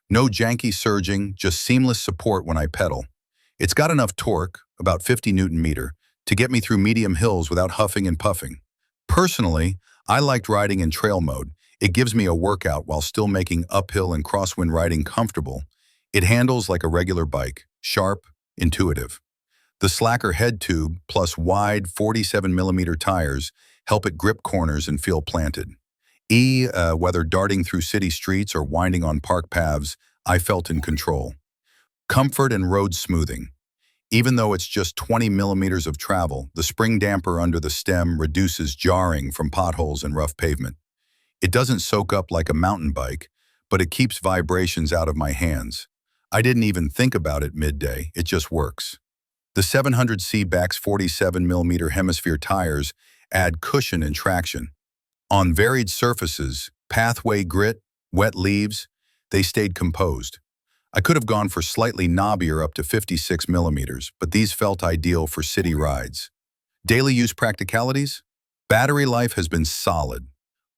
S2: No janky surging, just seamless support when I pedal. It's got enough torque, about 50 Nm, to get me through medium hills without huffing and puffing. Personally, I liked riding in trail mode. It gives me a workout while still making uphill and crosswind riding comfortable. It handles like a regular bike, sharp, intuitive. The slacker head tube plus wide 47mm tires help it grip corners and feel planted. Whether darting through city streets or winding on park paths, I felt in control. Comfort and road smoothing. Even though it's just 20mm of travel, the spring damper under the stem reduces jarring from potholes and rough pavement. It doesn't soak up like a mountain bike, but it keeps vibrations out of my hands. I didn't even think about it midday, it just works. The 700C backs 47mm hemisphere tires add cushion and traction. On varied surfaces, pathway grit, wet leaves, they stayed composed. I could have gone for slightly knobbier up to 56mm, but these felt ideal for city rides. Daily use practicalities? Battery life has been solid.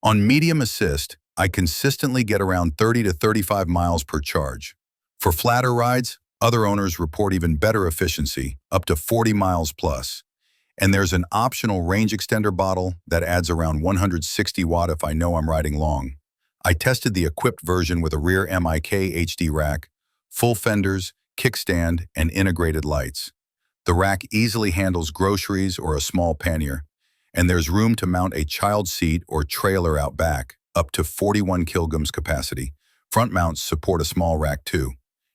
S2: On medium assist, I consistently get around 30 to 35 miles per charge. For flatter rides, other owners report even better efficiency, up to 40 miles plus. And there's an optional range extender bottle that adds around 160 watt if I know I'm riding long. I tested the equipped version with a rear Mycle HD rack, full fenders, kickstand, and integrated lights. The rack easily handles groceries or a small pannier, and there's room to mount a child seat or trailer out back, up to 41 kilograms capacity. Front mounts support a small rack too.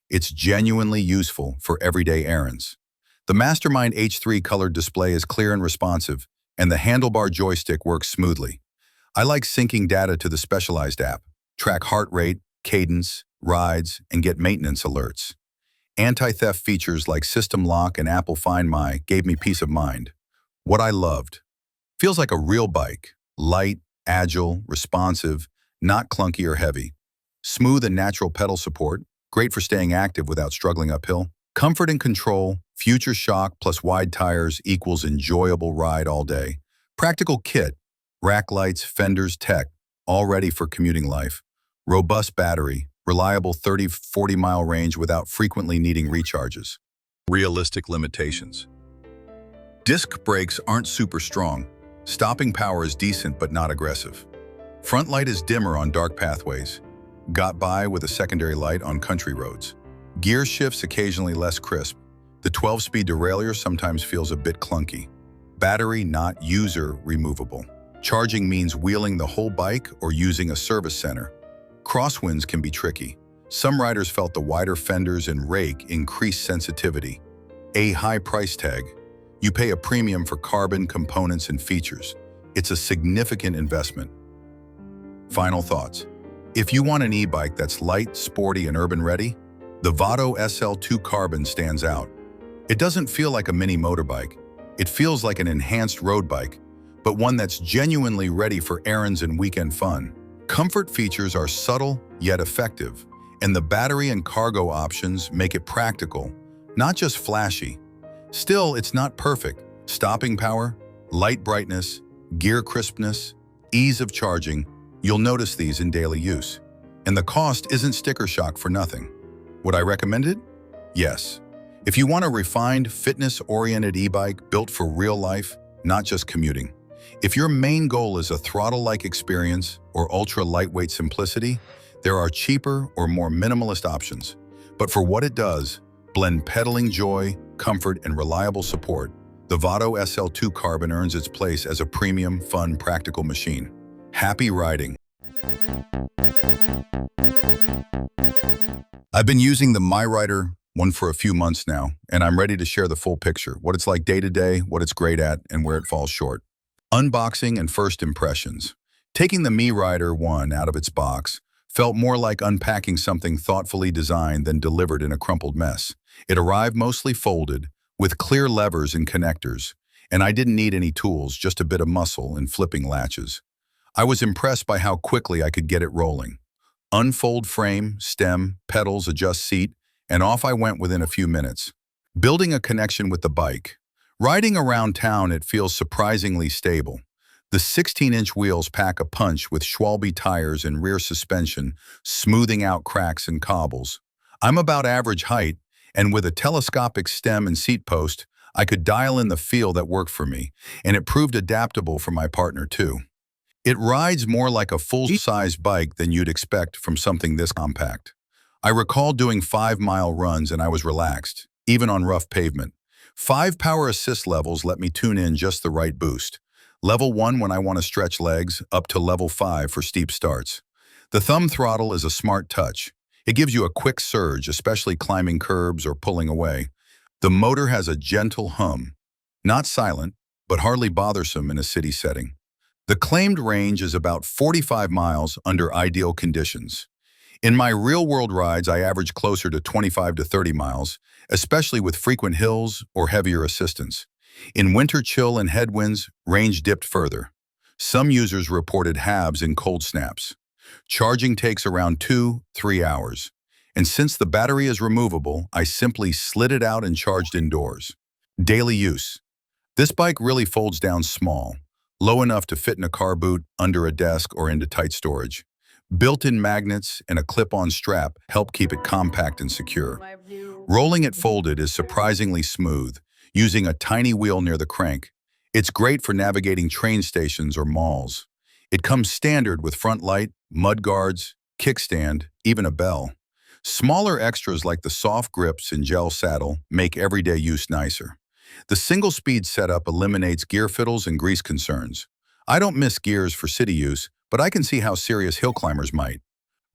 S2: It's genuinely useful for everyday errands. The Mastermind H3 colored display is clear and responsive, and the handlebar joystick works smoothly. I like syncing data to the specialized app, track heart rate, cadence, rides, and get maintenance alerts. Anti-theft features like System Lock and Apple Find My gave me peace of mind. What I loved. Feels like a real bike. Light, agile, responsive, not clunky or heavy. Smooth and natural pedal support, great for staying active without struggling uphill. Comfort and control, future shock plus wide tires equals enjoyable ride all day. Practical kit, rack lights, fenders, tech, all ready for commuting life. Robust battery, reliable 30-40 mile range without frequently needing recharges. Realistic limitations. Disc brakes aren't super strong. Stopping power is decent but not aggressive. Front light is dimmer on dark pathways. Got by with a secondary light on country roads. Gear shifts occasionally less crisp. The 12-speed derailleur sometimes feels a bit clunky. Battery not user removable. Charging means wheeling the whole bike or using a service center. Crosswinds can be tricky. Some riders felt the wider fenders and rake increased sensitivity. A high price tag. You pay a premium for carbon, components, and features. It's a significant investment. Final thoughts. If you want an e-bike that's light, sporty, and urban-ready, the Vado SL2 Carbon stands out. It doesn't feel like a mini motorbike. It feels like an enhanced road bike, but one that's genuinely ready for errands and weekend fun. Comfort features are subtle yet effective, and the battery and cargo options make it practical, not just flashy. Still, it's not perfect. Stopping power, light brightness, gear crispness, ease of charging, you'll notice these in daily use. And the cost isn't sticker shock for nothing. Would I recommend it? Yes. If you want a refined, fitness-oriented e-bike built for real life, not just commuting. If your main goal is a throttle-like experience or ultra-lightweight simplicity, there are cheaper or more minimalist options. But for what it does, blend pedaling joy, comfort, and reliable support, the Vado SL2 Carbon earns its place as a premium, fun, practical machine. Happy riding. I've been using the MiRider One for a few months now, and I'm ready to share the full picture, what it's like day to day, what it's great at, and where it falls short. Unboxing and first impressions. Taking the MiRider One out of its box felt more like unpacking something thoughtfully designed than delivered in a crumpled mess. It arrived mostly folded, with clear levers and connectors, and I didn't need any tools, just a bit of muscle and flipping latches. I was impressed by how quickly I could get it rolling. Unfold frame, stem, pedals, adjust seat, and off I went within a few minutes. Building a connection with the bike. Riding around town, it feels surprisingly stable. The 16-inch wheels pack a punch with Schwalbe tires and rear suspension, smoothing out cracks and cobbles. I'm about average height, and with a telescopic stem and seat post, I could dial in the feel that worked for me, and it proved adaptable for my partner too. It rides more like a full-size bike than you'd expect from something this compact. I recall doing 5-mile runs and I was relaxed, even on rough pavement. 5 power assist levels let me tune in just the right boost. Level 1 when I want to stretch legs, up to level 5 for steep starts. The thumb throttle is a smart touch. It gives you a quick surge, especially climbing curbs or pulling away. The motor has a gentle hum. Not silent, but hardly bothersome in a city setting. The claimed range is about 45 miles under ideal conditions. In my real-world rides, I average closer to 25 to 30 miles, especially with frequent hills or heavier assistance. In winter chill and headwinds, range dipped further. Some users reported halves in cold snaps. Charging takes around 2-3 hours. And since the battery is removable, I simply slid it out and charged indoors. Daily use. This bike really folds down small, low enough to fit in a car boot, under a desk, or into tight storage. Built-in magnets and a clip-on strap help keep it compact and secure. Rolling it folded is surprisingly smooth, using a tiny wheel near the crank. It's great for navigating train stations or malls. It comes standard with front light, mud guards, kickstand, even a bell. Smaller extras like the soft grips and gel saddle make everyday use nicer. The single-speed setup eliminates gear fiddles and grease concerns. I don't miss gears for city use, but I can see how serious hill climbers might.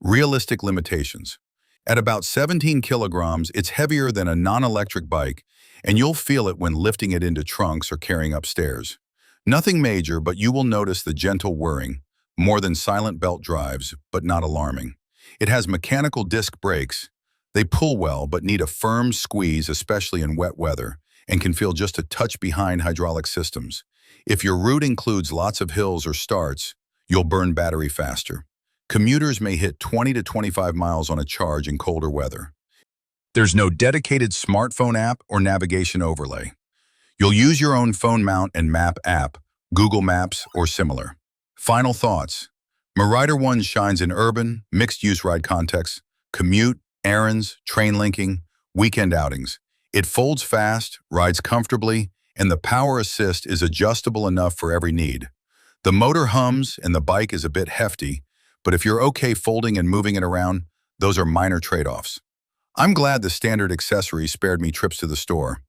S2: Realistic limitations. At about 17 kilograms, it's heavier than a non-electric bike, and you'll feel it when lifting it into trunks or carrying upstairs. Nothing major, but you will notice the gentle whirring, more than silent belt drives, but not alarming. It has mechanical disc brakes, They pull well but need a firm squeeze, especially in wet weather, and can feel just a touch behind hydraulic systems. If your route includes lots of hills or starts, you'll burn battery faster. Commuters may hit 20 to 25 miles on a charge in colder weather. There's no dedicated smartphone app or navigation overlay. You'll use your own phone mount and map app, Google Maps, or similar. Final thoughts. MiRider One shines in urban, mixed-use ride contexts, commute, errands, train linking, weekend outings. It folds fast, rides comfortably, and the power assist is adjustable enough for every need. The motor hums and the bike is a bit hefty, but if you're okay folding and moving it around, those are minor trade-offs. I'm glad the standard accessory spared me trips to the store.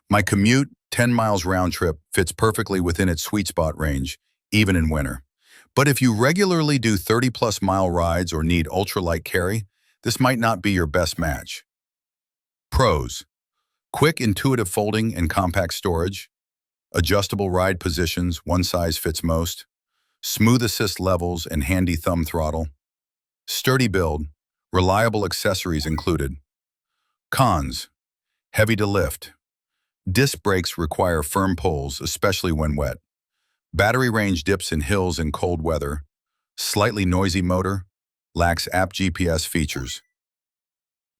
S2: My commute, 10 miles round trip, fits perfectly within its sweet spot range, even in winter. But if you regularly do 30-plus mile rides or need ultralight carry, this might not be your best match. Pros: quick, intuitive folding and compact storage, adjustable ride positions, one size fits most, smooth assist levels and handy thumb throttle, sturdy build, reliable accessories included. Cons: heavy to lift. Disc brakes require firm pulls, especially when wet. Battery range dips in hills and cold weather. Slightly noisy motor. Lacks app GPS features.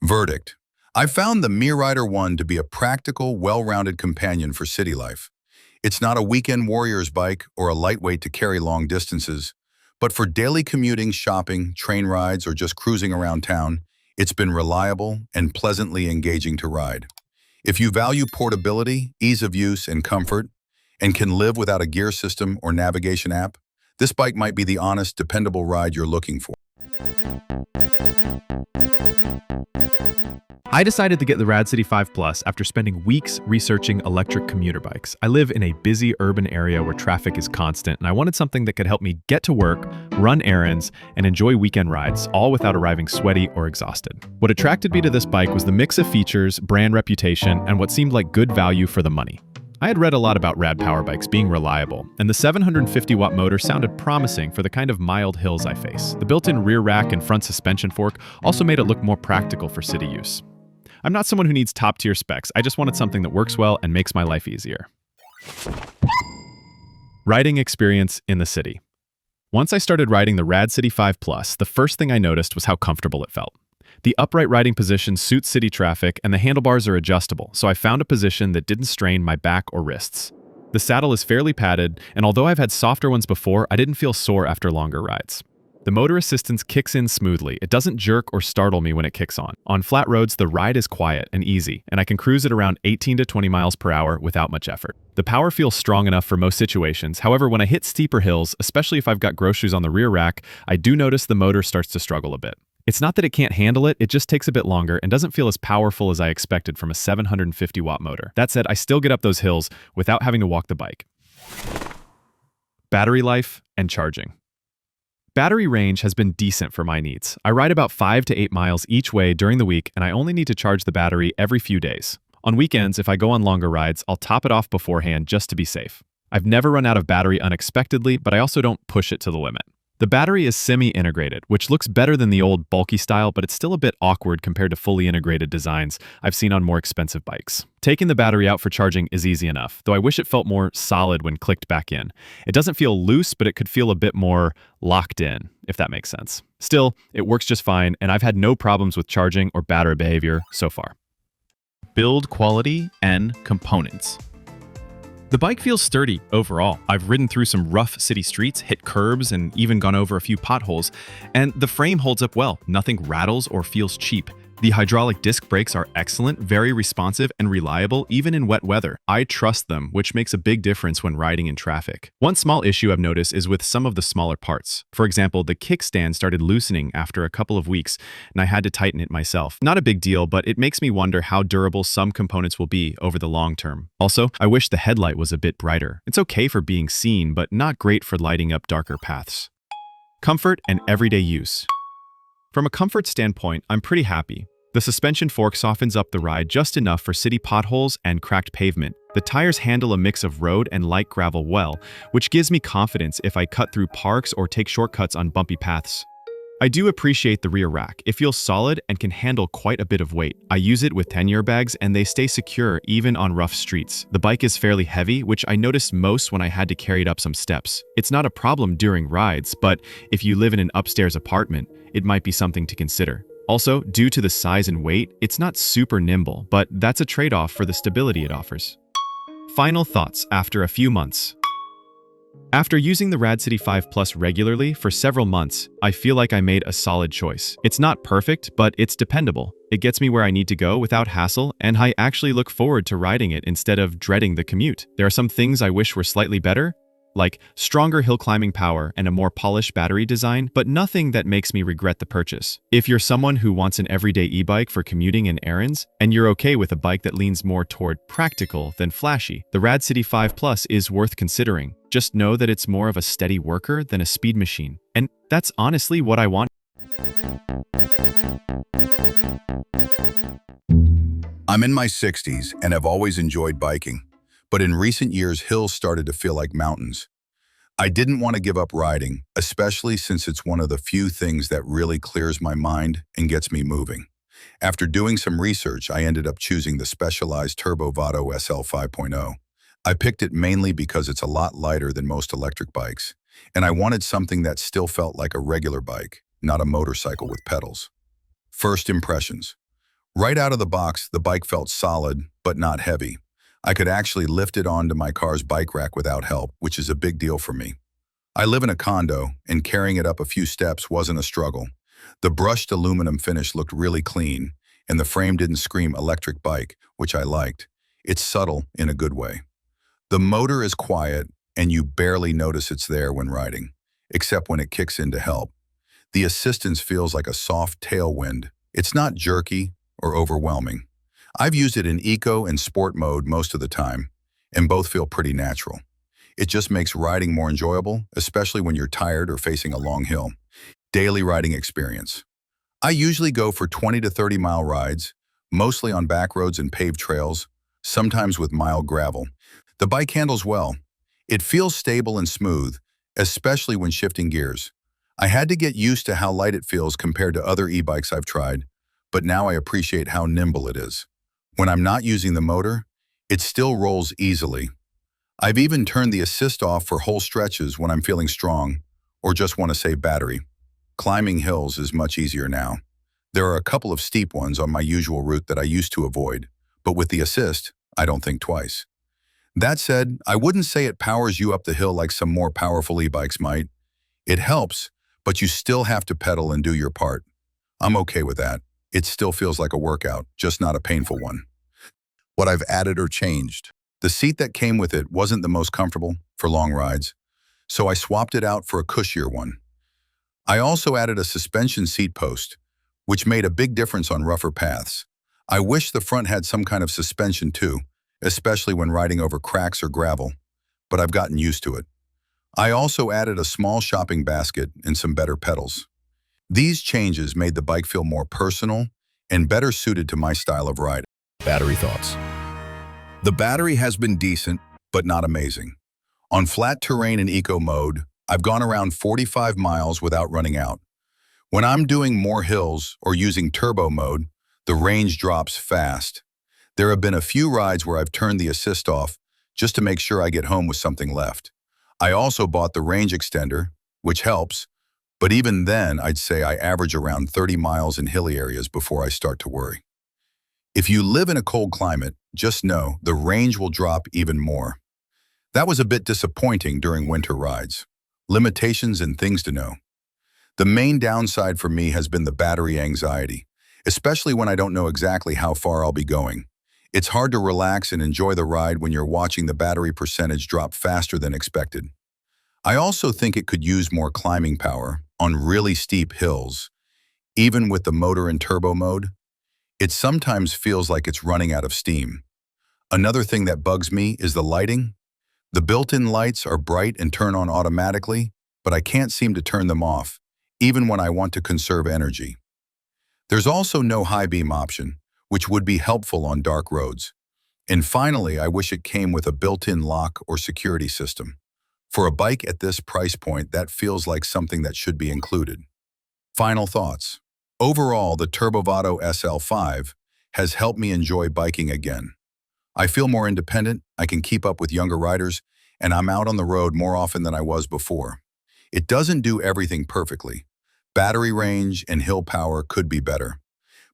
S2: Verdict: I found the MiRider One to be a practical, well-rounded companion for city life. It's not a weekend warrior's bike or a lightweight to carry long distances, but for daily commuting, shopping, train rides, or just cruising around town, it's been reliable and pleasantly engaging to ride. If you value portability, ease of use, and comfort, and can live without a gear system or navigation app, this bike might be the honest, dependable ride you're looking for.
S3: I decided to get the RadCity 5 Plus after spending weeks researching electric commuter bikes. I live in a busy urban area where traffic is constant, and I wanted something that could help me get to work, run errands, and enjoy weekend rides, all without arriving sweaty or exhausted. What attracted me to this bike was the mix of features, brand reputation, and what seemed like good value for the money. I had read a lot about Rad Power bikes being reliable, and the 750-watt motor sounded promising for the kind of mild hills I face. The built-in rear rack and front suspension fork also made it look more practical for city use. I'm not someone who needs top-tier specs. I just wanted something that works well and makes my life easier. Riding experience in the city. Once I started riding the RadCity 5 Plus, the first thing I noticed was how comfortable it felt. The upright riding position suits city traffic, and the handlebars are adjustable, so I found a position that didn't strain my back or wrists. The saddle is fairly padded, and although I've had softer ones before, I didn't feel sore after longer rides. The motor assistance kicks in smoothly. It doesn't jerk or startle me when it kicks on. On flat roads, the ride is quiet and easy, and I can cruise at around 18 to 20 miles per hour without much effort. The power feels strong enough for most situations. However, when I hit steeper hills, especially if I've got groceries on the rear rack, I do notice the motor starts to struggle a bit. It's not that it can't handle it, it just takes a bit longer and doesn't feel as powerful as I expected from a 750-watt motor. That said, I still get up those hills without having to walk the bike. Battery life and charging. Battery range has been decent for my needs. I ride about 5 to 8 miles each way during the week, and I only need to charge the battery every few days. On weekends, if I go on longer rides, I'll top it off beforehand just to be safe. I've never run out of battery unexpectedly, but I also don't push it to the limit. The battery is semi-integrated, which looks better than the old bulky style, but it's still a bit awkward compared to fully integrated designs I've seen on more expensive bikes. Taking the battery out for charging is easy enough, though I wish it felt more solid when clicked back in. It doesn't feel loose, but it could feel a bit more locked in, if that makes sense. Still, it works just fine, and I've had no problems with charging or battery behavior so far. Build quality and components. The bike feels sturdy overall. I've ridden through some rough city streets, hit curbs, and even gone over a few potholes, and the frame holds up well. Nothing rattles or feels cheap. The hydraulic disc brakes are excellent, very responsive and reliable even in wet weather. I trust them, which makes a big difference when riding in traffic. One small issue I've noticed is with some of the smaller parts. For example, the kickstand started loosening after a couple of weeks, and I had to tighten it myself. Not a big deal, but it makes me wonder how durable some components will be over the long term. Also, I wish the headlight was a bit brighter. It's okay for being seen, but not great for lighting up darker paths. Comfort and everyday use. From a comfort standpoint, I'm pretty happy. The suspension fork softens up the ride just enough for city potholes and cracked pavement. The tires handle a mix of road and light gravel well, which gives me confidence if I cut through parks or take shortcuts on bumpy paths. I do appreciate the rear rack. It feels solid and can handle quite a bit of weight. I use it with 10 airbags and they stay secure even on rough streets. The bike is fairly heavy, which I noticed most when I had to carry it up some steps. It's not a problem during rides, but if you live in an upstairs apartment, it might be something to consider. Also, due to the size and weight, it's not super nimble, but that's a trade-off for the stability it offers. Final thoughts after a few months. After using the RadCity 5 Plus regularly for several months, I feel like I made a solid choice. It's not perfect, but it's dependable. It gets me where I need to go without hassle, and I actually look forward to riding it instead of dreading the commute. There are some things I wish were slightly better, like stronger hill climbing power and a more polished battery design, but nothing that makes me regret the purchase. If you're someone who wants an everyday e-bike for commuting and errands, and you're okay with a bike that leans more toward practical than flashy, the RadCity 5 Plus is worth considering. Just know that it's more of a steady worker than a speed machine. And that's honestly what I want.
S2: I'm in my 60s and have always enjoyed biking, but in recent years, hills started to feel like mountains. I didn't want to give up riding, especially since it's one of the few things that really clears my mind and gets me moving. After doing some research, I ended up choosing the specialized turbo Vado SL 5.0. I picked it mainly because it's a lot lighter than most electric bikes, and I wanted something that still felt like a regular bike, not a motorcycle with pedals. First impressions. Right out of the box, the bike felt solid, but not heavy. I could actually lift it onto my car's bike rack without help, which is a big deal for me. I live in a condo, and carrying it up a few steps wasn't a struggle. The brushed aluminum finish looked really clean, and the frame didn't scream electric bike, which I liked. It's subtle in a good way. The motor is quiet, and you barely notice it's there when riding, except when it kicks in to help. The assistance feels like a soft tailwind. It's not jerky or overwhelming. I've used it in eco and sport mode most of the time, and both feel pretty natural. It just makes riding more enjoyable, especially when you're tired or facing a long hill. Daily riding experience. I usually go for 20 to 30 mile rides, mostly on back roads and paved trails, sometimes with mild gravel. The bike handles well. It feels stable and smooth, especially when shifting gears. I had to get used to how light it feels compared to other e-bikes I've tried, but now I appreciate how nimble it is. When I'm not using the motor, it still rolls easily. I've even turned the assist off for whole stretches when I'm feeling strong or just want to save battery. Climbing hills is much easier now. There are a couple of steep ones on my usual route that I used to avoid, but with the assist, I don't think twice. That said, I wouldn't say it powers you up the hill like some more powerful e-bikes might. It helps, but you still have to pedal and do your part. I'm okay with that. It still feels like a workout, just not a painful one. What I've added or changed. The seat that came with it wasn't the most comfortable for long rides, so I swapped it out for a cushier one. I also added a suspension seat post, which made a big difference on rougher paths. I wish the front had some kind of suspension too, especially when riding over cracks or gravel, but I've gotten used to it. I also added a small shopping basket and some better pedals. These changes made the bike feel more personal and better suited to my style of riding. Battery thoughts. The battery has been decent, but not amazing. On flat terrain and eco mode, I've gone around 45 miles without running out. When I'm doing more hills or using turbo mode, the range drops fast. There have been a few rides where I've turned the assist off just to make sure I get home with something left. I also bought the range extender, which helps, but even then I'd say I average around 30 miles in hilly areas before I start to worry. If you live in a cold climate, just know the range will drop even more. That was a bit disappointing during winter rides. Limitations and things to know. The main downside for me has been the battery anxiety, especially when I don't know exactly how far I'll be going. It's hard to relax and enjoy the ride when you're watching the battery percentage drop faster than expected. I also think it could use more climbing power on really steep hills. Even with the motor in turbo mode, it sometimes feels like it's running out of steam. Another thing that bugs me is the lighting. The built-in lights are bright and turn on automatically, but I can't seem to turn them off, even when I want to conserve energy. There's also no high beam option, which would be helpful on dark roads. And finally, I wish it came with a built-in lock or security system. For a bike at this price point, that feels like something that should be included. Final thoughts. Overall, the Turbo Vado SL5 has helped me enjoy biking again. I feel more independent, I can keep up with younger riders, and I'm out on the road more often than I was before. It doesn't do everything perfectly. Battery range and hill power could be better,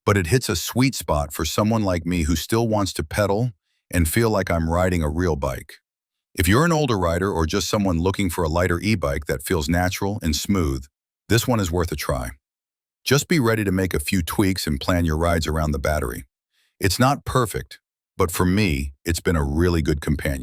S2: but it hits a sweet spot for someone like me who still wants to pedal and feel like I'm riding a real bike. If you're an older rider or just someone looking for a lighter e-bike that feels natural and smooth, this one is worth a try. Just be ready to make a few tweaks and plan your rides around the battery. It's not perfect, but for me, it's been a really good companion.